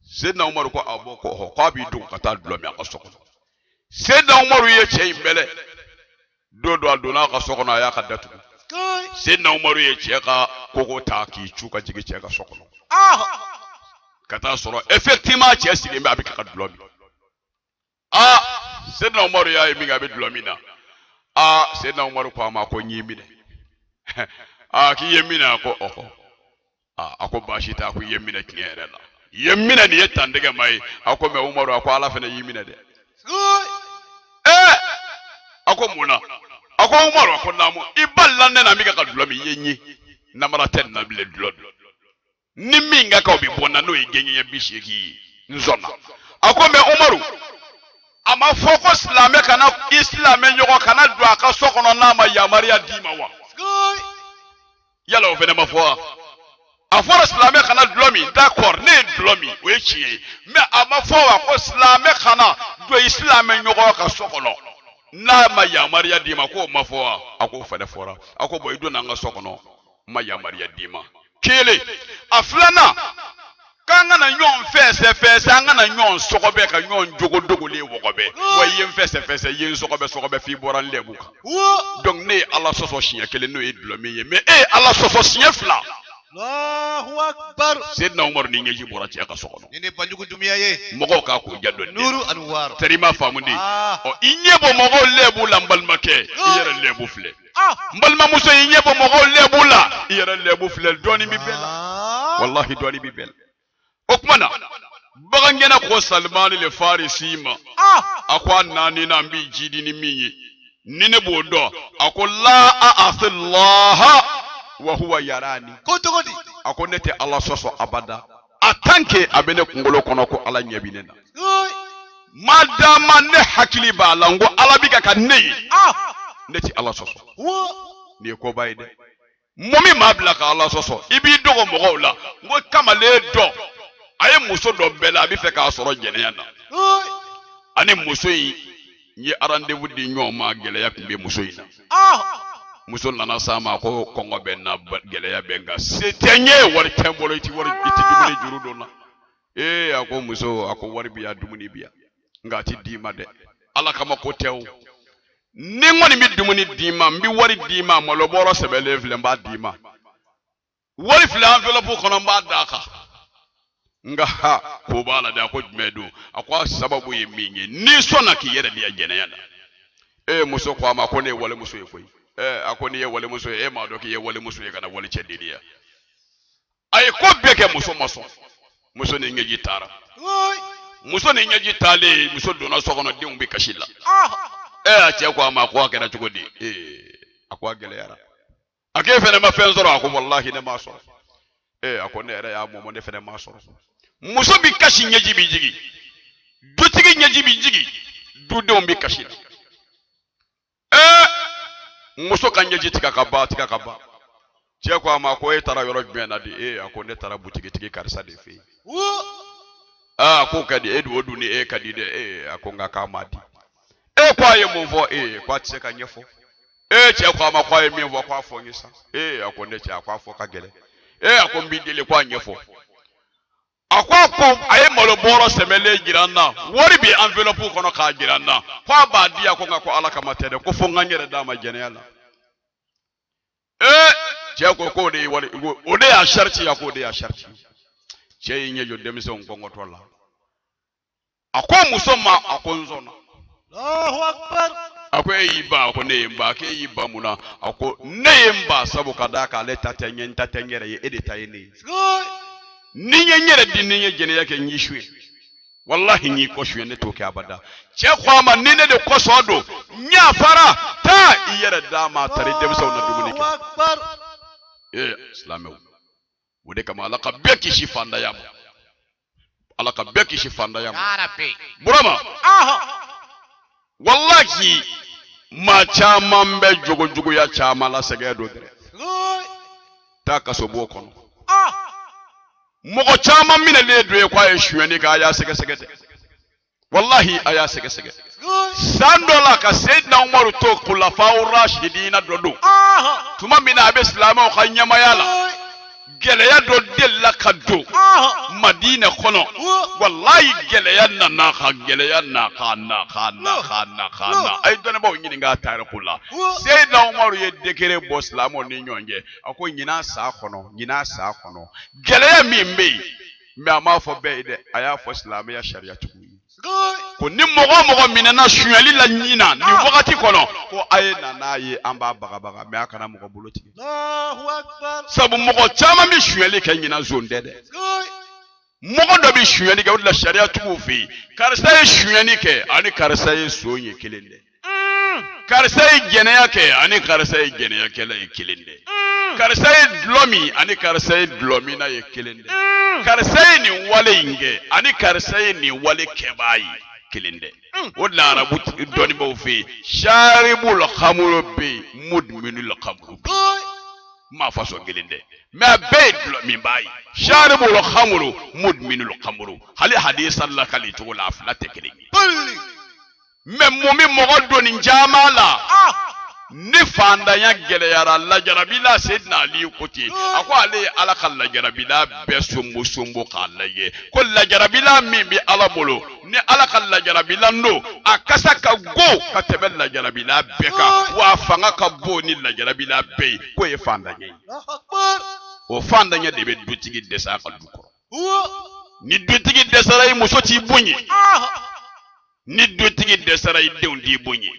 sayyidina umar ko aboko ho ko bi dum kata dlo mi aka sokono sayyidina umar ye che imbele do aduna ka sokono ya ka datu sayyidina umar ye che ka koko ta ki chuka jigi che ka sokono kata soro effectivement che silimbe abi ka dlo mi sayyidina umar ya yi mi ga bi dlo mi na sayyidina umar ko ma ko nyimine ki yemina ko oko ako bashi ta ku yemina kinyere la yemina ni yetandege mai ako me umaru ako ala fene yemina de ako muna ako umaru ako namu iballa ne na miga ka dulomi yenyi na mara ten na bile dulod ni minga ka obi bona no igenye bisheki nzona ako me umaru ama focus la me kana islam nyoko kana do aka sokono na ma ya maria dima wa yala o fene mafwa afora islamé kana dlomi d'accord ne dlomi we chie mais ama fowa ko islamé kana do islamé nyoko ka sokono na ma ya maria dima ko mafowa ako fane fora ako boy do na nga sokono ma ya maria dima kele aflana kanga na nyon fese anga na nyon sokobe ka nyon jogo dogole wokobe wa yem fese yen sokobe fi boran lebuka donc ne ala soso chien kele no e dlomi ye mais ala soso chien fla Allahu akbar sayyidina umar ni ngeji bora ci aka sokono nini banjugu dumiya ye mogo ka ko jaddo nuru anwar terima famundi o inyebo mogo lebu lambal make yere lebu fle mbal ma muso inyebo mogo lebu la yere lebu fle doni mi bela wallahi doni bi bel okmana bagangena ko salman le farisi ma akwa nani na mbi jidi ni minyi nine bodo akolla a'athillaha wa huwa yarani kotogodi akonete Allah soso abada atanke abene kungolo kono ko ala nyabinena madama ne hakili ba lango ala bika ka nei neti Allah soso ni ko bayde momi mabla ka Allah soso ibi dogo mogo la ngo kamale do aye muso do bela bi fe ka soro jeneyana ani muso yi ni rendez-vous di nyoma gele yakbe muso yi na muso nana sama ko kongo benna geleya benga setenye wari tembolo iti wari iti dumuni jurudo na ako muso ako wari biya dumuni biya ngati dima de ala kama ko tew ni ngoni mi dumuni dima mbi wari dima mo lo boro sebele vle mba dima wari fle envelope kono mba daka nga ha ko bala da ko medu akwa sababu yeminge ni sona ki yere dia jeneyana muso kwa ma ko ne wala muso yekoy akoni ye wale muso ma doki ye wale muso ye kana wale chedidia ay ko beke muso ni ngeji tara muso ni ngeji tale muso dona sokono de umbi kashila ache ko ma ko akena chugodi akwa gele yara ake fene ma fenzoro ako wallahi ne maso akone era ya momo ne fene maso muso bi kashi ngeji bi jigi dutigi ngeji bi jigi du de umbi kashila muso kanje jitika kaba che kwa ma ko tara yoro bena di akone tara butigi karisa de fe ko kadi edu odu ni kadi de akonga kamadi kwa ye mvo kwa tseka nyefo che kwa ma kwa ye mvo kwa fonyisa akone che akwa fo kagele akombidele kwa nyefo akwa ko aye moloboro semele giranna wori bi envelope kono ka giranna kwa badi akonga ko alaka matede ko fonga nyere dama jenela je ko de wori ode ya sharti ya ko de ya sharti je nyejo demiso ngongo tola akwa musoma akonzona Allahu akbar ako yi ba ko ne ba ke yi ba muna ako ne ba sabu kada ka le tatenyen tatenyere ye edita ye ne ni nyere di ni jene yake nyishwe wallahi ni ko shwe ne to ke abada che kwama ni ne de ko sodo nya fara ta iyere dama tare de bisa na dumuni ke islamu wode kama alaka beki shi fanda yam alaka beki shi fanda yam ya rabbi burama wallahi ma chama mbe jogo ya chama la segedo dire ta kaso bo kono mogo chama mine le doye kwa yeshweni ka aya sege wallahi aya sege sandola ka sayyidina umar to khulafa rashidina dodo tuma mina abe islama ka nyama yala geleya do della kaddo madina kono wallahi geleya na ay dona bo nyini nga tare kula sayyidina umar ye dekere bo islamo ni nyonje ako nyina sa kono geleya mimbe me ama fo beide aya fo islamo ya sharia tuku ko ni mogo minana shuali la nyina ni wakati kono ko aye na ye amba baga me akana mogo buloti Allahu akbar sabu mogo chama mi shuali ka nyina zonde de mogo do bi shuali ka wala sharia tuku fi karsa ye shuali ke ani karsa ye sonye kelende karsa ye gene yake ani karsa ye gene yake la kelende karsa ye dlomi ani karsa ye dlomi na ye kelende karsa ye ni wale inge ani karsa ye ni wale kebai kelende wala arabu doni bo fi sharibul khamru bi mudminul khamru ma faso kelende ma be dlomi bai sharibul khamru mudminul khamru hali hadith Allah kali to la aflate kelende memmomi mogo doni njamala ni fanda ya gele yara la jarabila sayyidina ali kuti ako ale ala kala jarabila be sumbu kala ye ko la jarabila mimbi ala bolo ni ala kala jarabila no akasa ka go ka tebe la jarabila beka wa fanga ka bo ni la jarabila be ko e fanda nye o fanda nye de be dutigi desa ka dukoro ni dutigi desa ray muso ti bunyi ni dutigi desa ray deundi bunyi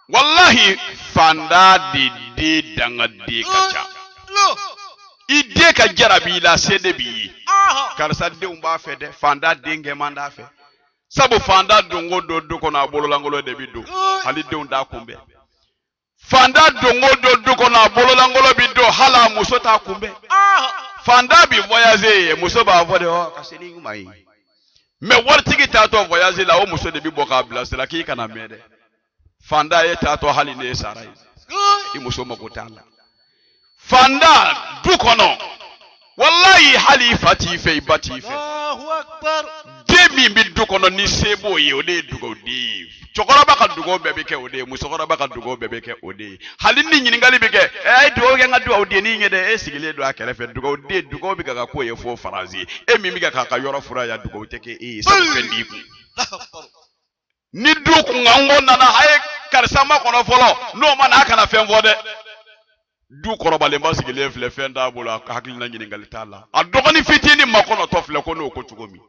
wallahi fanda de danga de kacha ide ka jarabi la sede bi karsa de umba fe de fanda de ngemanda fe sabu fanda dongo do ko na bolo langolo de bido hali de unda kumbe fanda dongo do ko na bolo langolo bido hala muso ta kumbe fanda bi voyager muso ba vode o kaseni ngumai me wartigi ta to voyager la o muso de bi boka blase la ki kana mede fanda ye tato hali ne sarai imuso makutala fanda dukono wallahi hali fatife ibatife Allahu akbar demi bi dukono ni sebo ye ode dugo di chokora baka dugo bebeke ode musokora baka dugo bebeke ode hali ni nyini ngali beke dugo yanga dugo ode ni ngede esigile do akelefe dugo ode dugo bi kaka ko ye fo farazi mimi kaka yoro fura ya dugo teke sabu ndiku ni duku ngango nana haye karsama kono folo no man akana femvode du korobale mbasigile fle fenda bula hakili na nyini ngali tala adogoni fitini makono tofle kono ko tugomi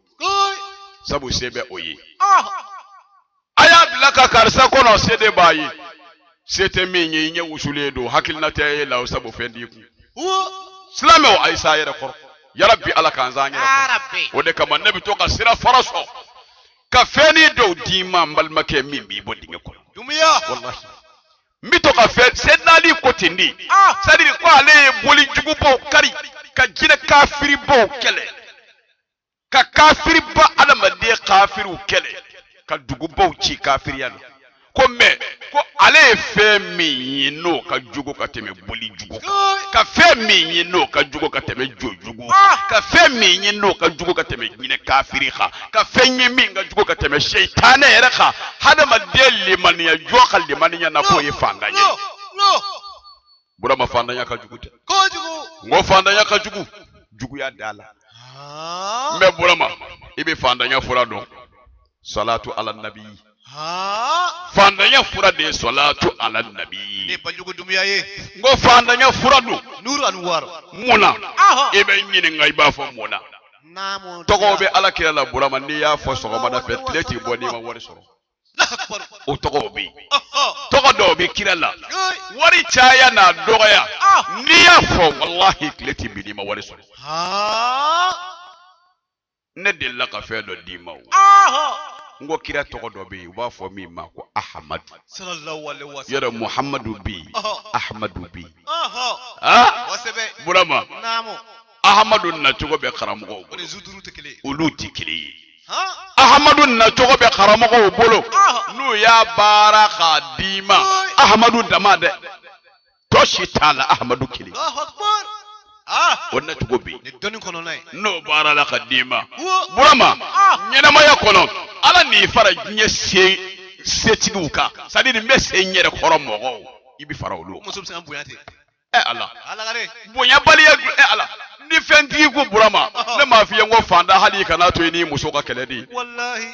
sabu sebe oyi aya bilaka karsa kono sede bayi sete minye nye usuledo hakili na taye la sabu fendi ku slamo aisa yere kor ya rabbi ala kanzanya ya rabbi wode kama nabi to ka sira faraso ka feni do dima mbalmake mimbi bodinge ko dumiya wallahi mito ka fe sedali kotindi sadiri ko ale boli jugubo kari ka jina kafiri bo kele ka kafiri ba alamade kafiru kele ka dugubo ci kafiri yana ko me ko ale fe mi no ka jugo ka teme boli jugo ka fe mi no ka jugo ka teme jojugo ka fe mi no ka jugo ka teme nyine kafiri ka fe mi nga jugo ka teme shaytane yere kha hada ma deli man ya jokal di man ya na ko ye fanda nye bura ma fanda nya ka jugo te ko jugo ngo fanda nya ka jugo ya dala me bura ma ibe fanda nya fura do salatu ala nabi fandanya fura de salatu ala nabi ne banjugo dumiya ye ngo fandanya fura du nuru anwar muna ebe nyini ngai ba fo muna namo togo be ala kila la burama ni ya fo so ma da fet leti bodi ma wori soro akbar o tɔgɔ bi aha tɔgɔ dɔw bi kira la Oi. wari caya n'a dɔgɔya n'i y'a fɔ wallahi tile ti bin i ma wari sɔrɔ ha ne delila ka fɛn dɔ d'i ma o aha n ko kira tɔgɔ dɔ bɛ yen u b'a fɔ min ma ko ahamadu sallallahu alaihi wasallam yɔrɔ muhamadu bɛ yen ahamadu bɛ yen aha wasebe burama namu ahamadu nacogo bɛ karamɔgɔw oni bolo zuduru tekele olu ti kelen ye ha ahamadu nacogo bɛ karamɔgɔw bolo n'u y'a baara k'a d'i ma ahamadu dama dɛ tɔ si t'a la ahamadu kelen allahu akbar ah o nacogo bɛ yen ni doni kono nay n'o baara la ka d'i ma burama ɲɛnamaya kɔnɔ ala n'i fara diɲɛ setigiw kan c'est à dire n bɛ se n yɛrɛ kɔrɔ mɔgɔw i bɛ fara olu kan muso bɛ buyate ala ala gare bonyabaliya ala ni fɛntigi ko burama ne m'a f'i ye n ko fanda hali kana to i ni muso ka kɛlɛ di wallahi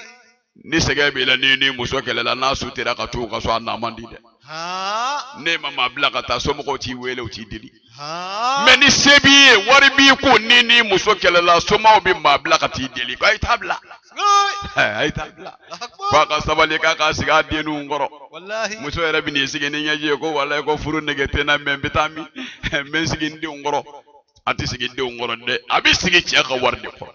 ni sɛgɛn b'i la ni muso kɛlɛla n'a su tera ka to ka so a na man di dɛ ha ne ma maa bila ka taa somɔgɔw t'i wele u t'i deli ha mɛ ni se b'i ye wari b'i ko ni muso kɛlɛla somɔgɔw bɛ maa bila ka t'i deli ko a ye t'a bila a ye t'a bila k'a ka sabali k'a ka sigi a denninw kɔrɔ wallahi muso yɛrɛ bɛ n'i sigi ni ɲɛji ye ko walayi ko furu nege tɛ n na mɛ n bɛ taa min n bɛ n sigi n denw kɔrɔ a tɛ sigi denw kɔrɔ dɛ a bɛ sigi cɛ ka wari de kɔrɔ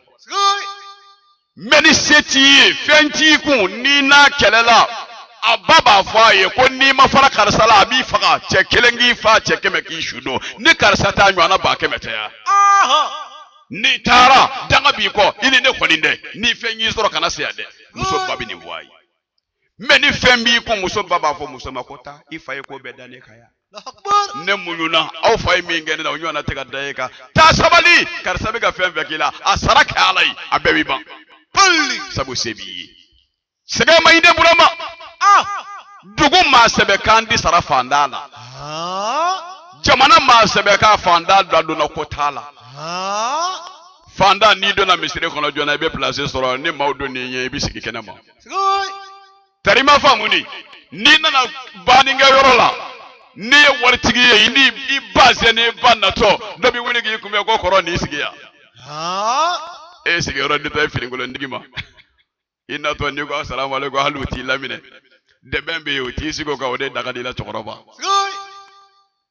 mɛ ni se t'i ye fɛn t'i kun n'i n'a kɛlɛla a ba b'a fɔ a ye ko n'i ma fara karisa la a b'i faga cɛ kelen k'i fa cɛ kɛmɛ k'i su don ni karisa t'a ɲɔgɔnna ba kɛmɛ tɛ ya n'i taara danga b'i kɔ i ni ne kɔni dɛ ni fɛn y'i sɔrɔ kana se yan dɛ muso ba bɛ nin fɔ a ye mɛ ni fɛn b'i kun muso ba b'a fɔ muso ma ko taa i fa ye ko bɛɛ da ne kan yan ne muɲuna aw fa ye min kɛ ne la o ɲɔgɔnna tɛ ka da e kan taa sabali karisa bɛ ka fɛn fɛn k'i la a sara kɛ ala ye a bɛɛ b'i ban sabu se b'i ye sɛgɛn ma ɲi de burama dugu maa sɛbɛ kan di sara fanda la jamana maa sɛbɛ kan fanda dadonna ko t'a la fanda n'i donna misiri kɔnɔ joona i bɛ place sɔrɔ ni maaw don n'i ɲɛ i bɛ sigi kɛnɛ ma tari ma faamu ni n'i nana bannikɛ yɔrɔ la n'i ye waritigi ye i ba se n'i ba natɔ dɔ bɛ wuli k'i kunbɛn ko kɔrɔ n'i sigi yan e sigiyɔrɔ ni ta ye finikolontigi ma i natɔ n'i ko asalamualeykum hali u t'i laminɛ dɛmɛ bɛ yen o t'i sigi o kan o de daga di la cɛkɔrɔba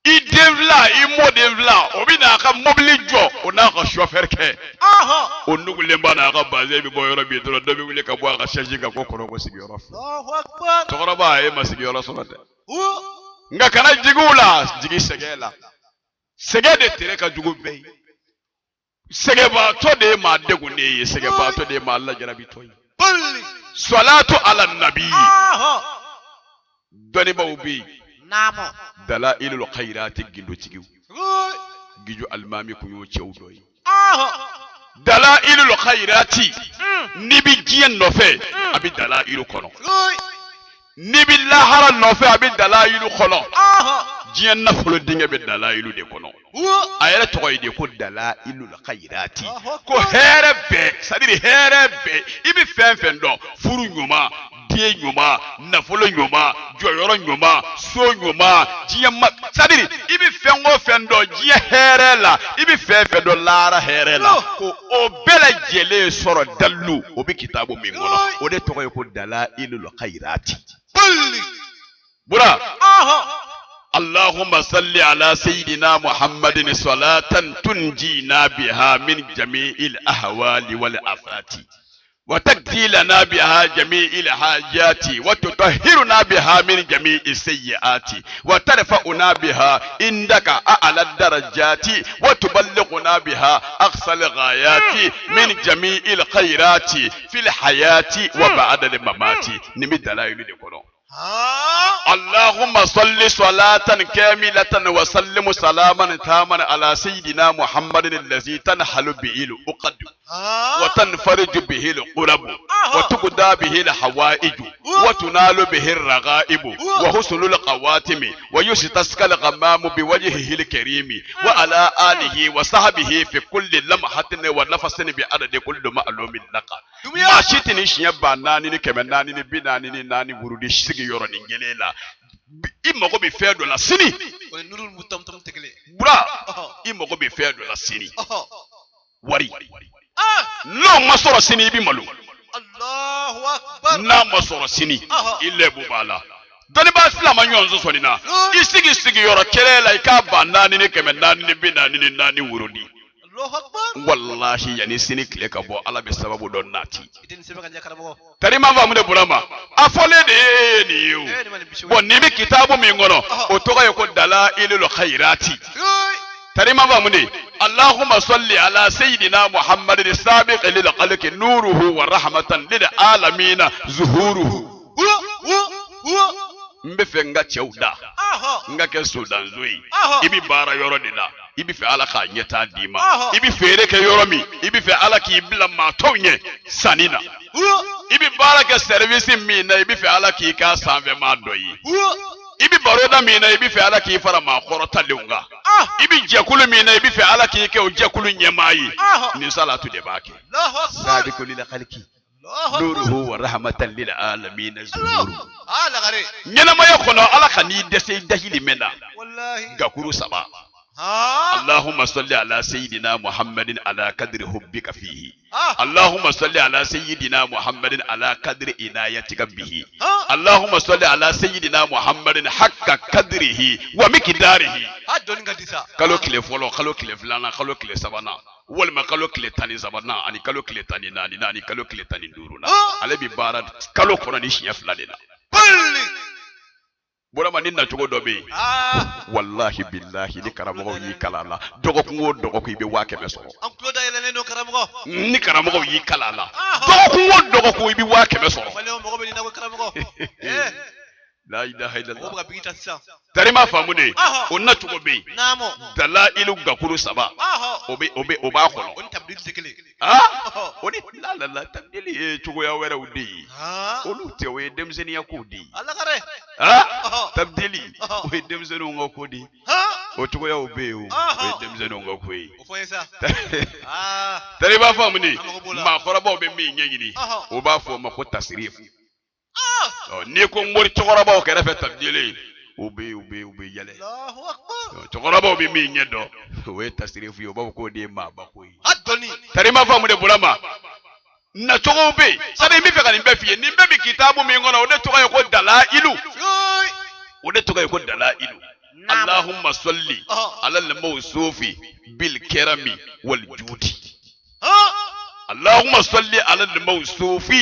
i den fila i mɔden fila o bɛ n'a ka mobili jɔ o n'a ka chauffeur kɛ o nugulen ba n'a ka bazɛn bɛ bɔ yɔrɔ min dɔrɔn dɔ bɛ wuli ka bɔ a ka chaise kan ko kɔrɔ ko sigiyɔrɔ fila cɛkɔrɔba e ma sigiyɔrɔ sɔrɔ dɛ nka kana jigi u la jigi sɛgɛn la sɛgɛn de tere ka jugu bɛɛ ye sɛgɛnbaatɔ de ye maa degunnen ye sɛgɛnbaatɔ de ye maa lajarabitɔ ye salatu ala nabi dɔnnibaw bɛ yen dalailul khairati gidotigiw gijo alimami kun y'o cɛw dɔ ye dalailul khairati n'i bɛ diɲɛ nɔfɛ a bɛ dalailu kɔnɔ n'i bɛ lahara nɔfɛ a bɛ dalailu kɔnɔ diɲɛ nafolo denkɛ bɛ dalailu de kɔnɔ a yɛrɛ tɔgɔ ye de ko dalailul khairati ko hɛrɛ bɛɛ c'est à dire hɛrɛ bɛɛ i bɛ fɛn fɛn dɔn furu ɲuman den ɲuman nafolo ɲuman jɔyɔrɔ ɲuman so ɲuman diɲɛ ma c'est à dire i bɛ fɛn o fɛn dɔn diɲɛ hɛrɛ la i bɛ fɛn fɛn dɔn lahara hɛrɛ la ko o bɛɛ lajɛlen sɔrɔ dalilu o bɛ kitabu min kɔnɔ o de tɔgɔ ye ko dalailul khairati bura اللهم صل على سيدنا محمد صلاة تنجينا بها من جميع الأهوال والآفات وتقضي لنا بها جميع الحاجات وتطهرنا بها من جميع السيئات وترفعنا بها عندك أعلى الدرجات وتبلغنا بها أقصى الغايات من جميع الخيرات في الحياة وبعد الممات نمد دلائل دي اللهم صل صلاة كاملة وسلم سلاما تاما على سيدنا محمد الذي تنحل به العقد وتنفرج به القرب وتقضى به الحوائج وتنال به الرغائب وحسن القواتم ويستسقى الغمام بوجهه الكريم وعلى آله وصحبه في كل لمحة ونفس بعدد كل معلوم لك ما شئتني شيبا ناني كمناني بناني ناني ورودي yɔrɔ nin gɛlɛn la i mago bɛ fɛn dɔ la sini bura i mago bɛ fɛn dɔ la sini wari n'o ma sɔrɔ sini i bɛ malo Allahu akbar. n'a ma sɔrɔ sini i lɛbu b'a la dɔnniba filama ɲɔgɔn sɔsɔli na i sigi yɔrɔ kɛlɛ la i k'a ba 4 ni 400 ni 40 ni 4 worodi Allahu akbar. wallahi yani sini tile ka bɔ ala bɛ sababu dɔ nati Idin sebe kan karamɔgɔ. tarima faamu de burama a fɔlen de ye nin ye o bon nin bɛ kitabu min kɔnɔ o tɔgɔ ye ko dalailul khairati tarima faamu de allahumma salli ala sayyidina muhammadin sabiq lil khalqi nuruhu wa rahmatan lil alamin zuhuruhu n bɛ fɛ n ka cɛw da n ka kɛ sodanzo ye i bɛ baara yɔrɔ de la i bɛ fɛ ala k'a ɲɛtaa d'i ma i bɛ feere kɛ yɔrɔ min i bɛ fɛ ala k'i bila maa tɔw ɲɛ sanni na i bɛ baara kɛ service min na i bɛ fɛ ala k'i k'a sanfɛmaa dɔ ye i bɛ baroda min na i bɛ fɛ ala k'i fara maa kɔrɔtalenw kan i bɛ jɛkulu min na i bɛ fɛ ala k'i kɛ o jɛkulu ɲɛmaa ye nin salatu de b'a kɛ sabiqu lil khalqi nuruhu wa rahmatan lil alamin zuhuru ɲɛnamaya kɔnɔ ala ka n'i dɛsɛ i dahirimɛ na gakuru 3 اللهم صل على سيدنا محمد على قدر حبك فيه اللهم صل على سيدنا محمد على قدر عنايتك به اللهم صل على سيدنا محمد حق قدره ومقداره kalo kile fɔlɔ kalo kile filanan kalo kile sabanan walima kalo kile 13 ani kalo kile 14 ani kalo kile 15 na ale bi baara kalo kɔnɔ ni siɲɛ 2 de la Burama ni nacogo dɔ bɛ yen wallahi billahi ni karamɔgɔw y'i kala la dɔgɔkun o dɔgɔkun i bɛ 500 sɔrɔ an tulo da yɛlɛlen don karamɔgɔ ni karamɔgɔw y'i kala la dɔgɔkun o dɔgɔkun i bɛ 500 sɔrɔ falen mɔgɔ bɛ nin na ko karamɔgɔ la ilaha illallah mɔgɔ bɛ ka bigi ta sisan tarima faamu de o nacogo bɛ yen naamɔ dalailu gakuru 3 o b'a kɔnɔ o ni tabili tɛ kelen o ni la tabili ye cogoya wɛrɛw de ye olu tɛ o ye denmisɛnniya kow de ye alakare tabili o ye denmisɛnninw ka ko de ye o cogoyaw bɛ yen o ye denmisɛnninw ka ko ye o fɔ n ye sa tarima faamu de maakɔrɔbaw bɛ min ɲɛɲini o b'a fɔ o ma ko tasirifu n'i ko mori cɛkɔrɔbaw kɛrɛfɛ tabili u bɛ yɛlɛ cɛkɔrɔbaw bɛ min ɲɛ dɔn o ye tasirifu ye o b'a fɔ k'o de ye maabako ye tarima faamu de burama nacogow bɛ yen sani n bɛ fɛ ka nin bɛɛ f'i ye nin bɛɛ bɛ kitabu min kɔnɔ o de tɔgɔ ye ko dalailu o de tɔgɔ ye ko dalailu allahumma salli ala al-mawsufi bil karami wal judi اللهم صل على الموصوف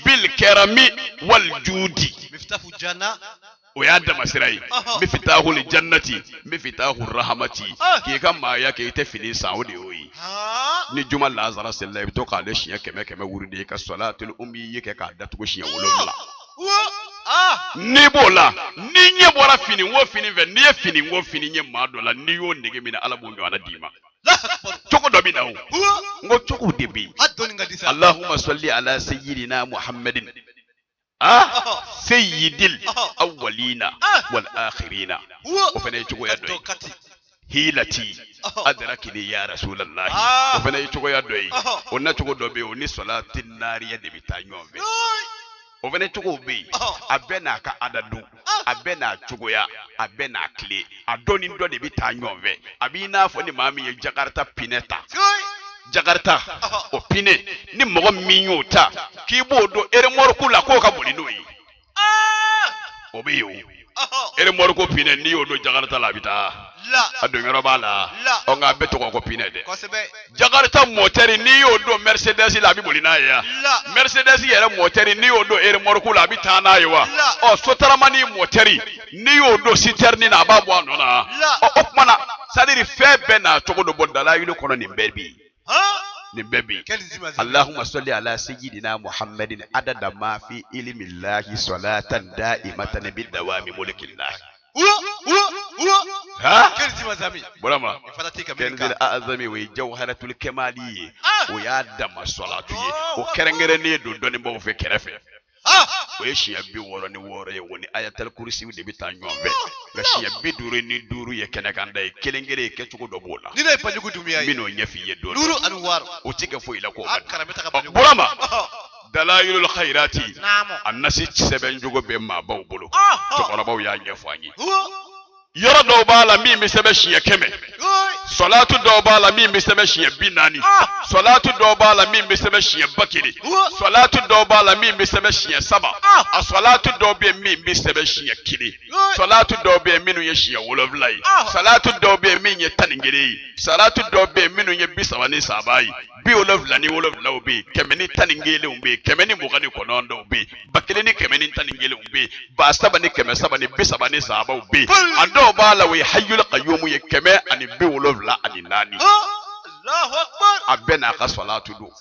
بالكرم والجود مفتاح الجنة ويا دمسراي مفتاح الجنة مفتاح الرحمة كي كما يا كي تفني سعودي وي ni juma lazara sella bi to ka le shiya kɛmɛ wuridi ka salatul ummi yake ka datugo shiya wolonla ni bola ni nye bora fini wo fini ve ni fini wo fini nye madola ni yo ndege mina ala bo nyana dima cogo dɔ bi na o ngo cogo de bi allahumma salli ala sayyidina muhammadin sayyidil awwalina wal akhirina o fana cogo ya dɔ hilati adrakini ya rasulullah o fana cogo ya dɔ o na cogo dɔ bi o ni salatin nariya de bi ta ɲɔgɔn fɛ o fana cogo bɛ yen a bɛɛ n'a ka adadu a bɛɛ n'a cogoya a bɛɛ n'a tile a dɔ ni dɔ de bɛ taa ɲɔgɔn fɛ a b'i n'a fɔ ni maa min ye jakarta pinɛ ta jakarta o pinɛ ni mɔgɔ min y'o ta k'i b'o don eremɔriku la k'o ka boli n'o ye o bɛ yen o eremɔriku pinɛ n'i y'o don jakarta la a bɛ taa a don yɔrɔ b'a la ɔ nka a bɛɛ tɔgɔ ko pinɛ dɛ jakarta mɔtɛri n'i y'o don mercedes la a bɛ boli n'a ye wa mercedes yɛrɛ mɔtɛri n'i y'o don eremɔriku la a bɛ taa n'a ye wa ɔ sotaramani mɔtɛri n'i y'o don sitɛrini na a b'a bɔ a nɔ na ɔ o tuma na sadiri fɛn bɛɛ n'a cogo dɔ bɔ dalayilu kɔnɔ nin bɛɛ bi nin bɛɛ bi allahumma salli ala sayyidina muhammadin adada ma fi ilmillahi salatan da'imatan bid dawami mulkillah burama kenzil azami we jawharatul kamali o y'a dama salatu ye o kɛrɛnkɛrɛnnen don dɔnnibaaw fɛ kɛrɛfɛ o ye siɲɛ 66 ye o ni ayatal kursiw de bɛ taa ɲɔgɔn fɛ nka siɲɛ 55 ye kɛnɛkanda ye kelen kelen ye kɛcogo dɔ b'o la ni ne ye Banjugu Dunbiya ye n bɛn'o ɲɛf'i ye dɔɔni duuru ani wɔɔrɔ o tɛ kɛ foyi la k'o man burama dalailul khairati a nasi sɛbɛn jogo bɛ maabaw bolo cɛkɔrɔbaw y'a ɲɛfɔ an ye yɔrɔ dɔw b'a la min bɛ sɛbɛn siɲɛ 100 salatu dɔw b'a la min bɛ sɛbɛn siɲɛ 40 salatu dɔw b'a la min bɛ sɛbɛn siɲɛ 1000 salatu dɔw b'a la min bɛ sɛbɛn siɲɛ 3 a salatu dɔw bɛ min bɛ sɛbɛn siɲɛ 1 salatu dɔw bɛ minnu ye siɲɛ 7 ye salatu dɔw bɛ min ye 11 ye salatu dɔw bɛ minnu ye 33 ye 77 ni 7 bɛ yen 100 ni 11 bɛ yen 100 ni 29 bɛ yen 1000 ni 100 ni 11 bɛ yen 7,000 ni 700 ni 33 bɛ yen a dɔw b'a la o ye hayyul qayyum ye 174 a bɛɛ n'a ka salatu don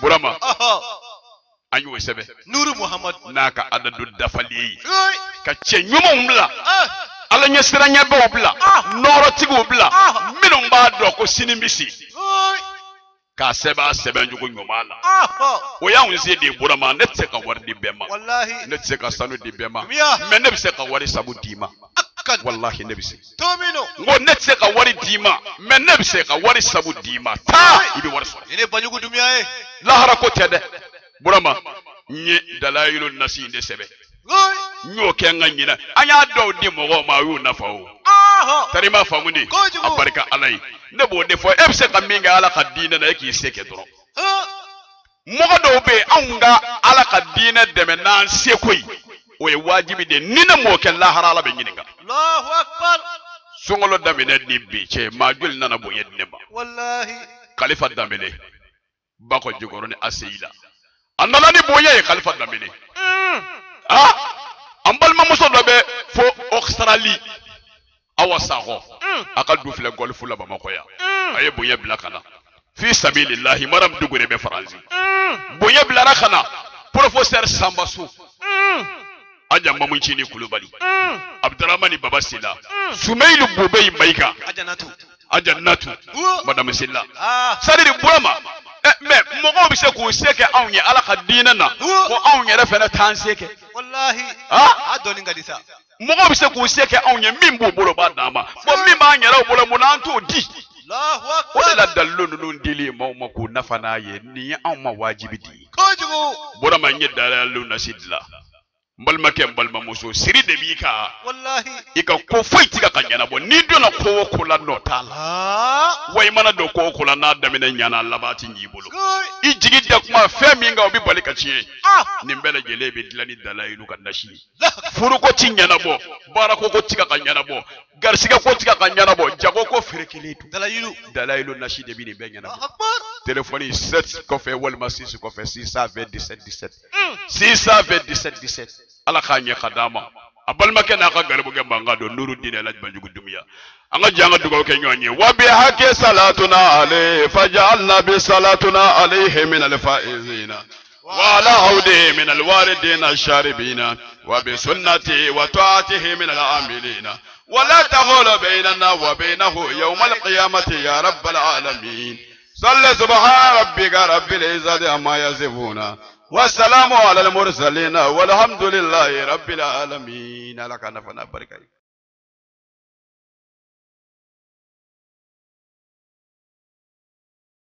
burama an y'o sɛbɛn nuru muhammad n'a ka adadu dafali ye ka cɛ ɲumanw bila ala ɲɛ siranyɛbɛw bila nɔrɔtigiw bila minnu b'a dɔn ko sini bɛ se k'a sɛbɛn jugu ɲuman na o y'anw se de burama ne tɛ se ka wari di bɛɛ ma ne tɛ se ka sanu di bɛɛ ma mais ne bɛ se ka wari sabu d'i ma wallahi ne bɛ se n ko ne tɛ se ka wari d'i ma mais ne bɛ se ka wari sabu d'i ma taa i bɛ wari sɔrɔ ne bajugu dumiya ye lahara ko tɛ dɛ burama n ye dalayilu nasi de sɛbɛn n y'o kɛ n ka ɲinɛ an y'a dɔw di mɔgɔw ma a y'u nafa o tari ma faamu de a barika ala ye ne b'o de fɔ e bɛ se ka min kɛ ala ka diinɛ na e k'i se kɛ dɔrɔn mɔgɔ dɔw bɛ yen anw ka ala ka diinɛ dɛmɛ n'an seko ye o ye wajibi de ni ne m'o kɛ lahara ala bɛ ɲininka sunkalo daminɛ ni bi cɛ maa joli nana bonya di ne ma kalifa daminɛ bakɔ jikɔrɔ ni aseyila a nana ni bonya ye kalifa daminɛ an balimamuso dɔ bɛ fo Australie awa sakɔ a ka du filɛ gɔlifu la Bamakɔ yan a ye bonya bila ka na fi sabilillahi maram dugu de bɛ Faransi bonya bilara ka na professeur Sambaso aja mamuncini Kulubali Abdurrahmani Baba Sila Sumailu Bubei Maika Ajanatu Madame Sila sadiri burama mais mɔgɔw bɛ se k'u se kɛ anw ye ala ka diinɛ na ko anw yɛrɛ fɛnɛ t'an se kɛ wallahi a dɔɔnin ka di sa mɔgɔw bɛ se k'u se kɛ anw ye min b'u bolo b'a d'an ma bon min b'an yɛrɛw bolo mun na an t'o di o de la dalilu ninnu dili maaw ma k'u nafa n'a ye nin ye anw ma wajibi di ye burama n ye dalilu nasi dilan n balimakɛ n balimamuso siri de b'i kan i ka ko foyi tɛ ka ɲɛnabɔ n'i donna ko o ko la nɔ t'a la wa i mana don ko o ko la n'a daminɛ ɲana laban tɛ ɲ'i bolo i jigi da kuma fɛn min kan o bɛ bali ka tiɲɛ nin bɛɛ lajɛlen bɛ dilan ni dalayilu ka nasi ye furuko tɛ ɲɛnabɔ baarako ko tɛ ka ɲɛnabɔ garisigɛ ko tɛ ka ɲɛnabɔ jago ko feere kelen don dalayilu nasi de bɛ nin bɛɛ ɲɛnabɔ téléphone 7 kɔfɛ walima 6 kɔfɛ 627 17 ala k'a ɲɛ ka d'a ma a balimakɛ n'a ka garibukɛ mankan don nuru diinɛ la Banjugu Dumiya an ka jɛ an ka dugawu kɛ ɲɔgɔn ye wa bi hakɛ salatuna ale fajalna bi salatuna alayhi min alfaizina wa ala hawdi min alwaridina sharibina wa bi sunnati wa ta'atihi min alamilina ولا تغول بيننا وبينه يوم القيامة يا رب العالمين صل سبحان ربك رب العزة عما يصفون والسلام على المرسلين والحمد لله رب العالمين لك نفعنا بركة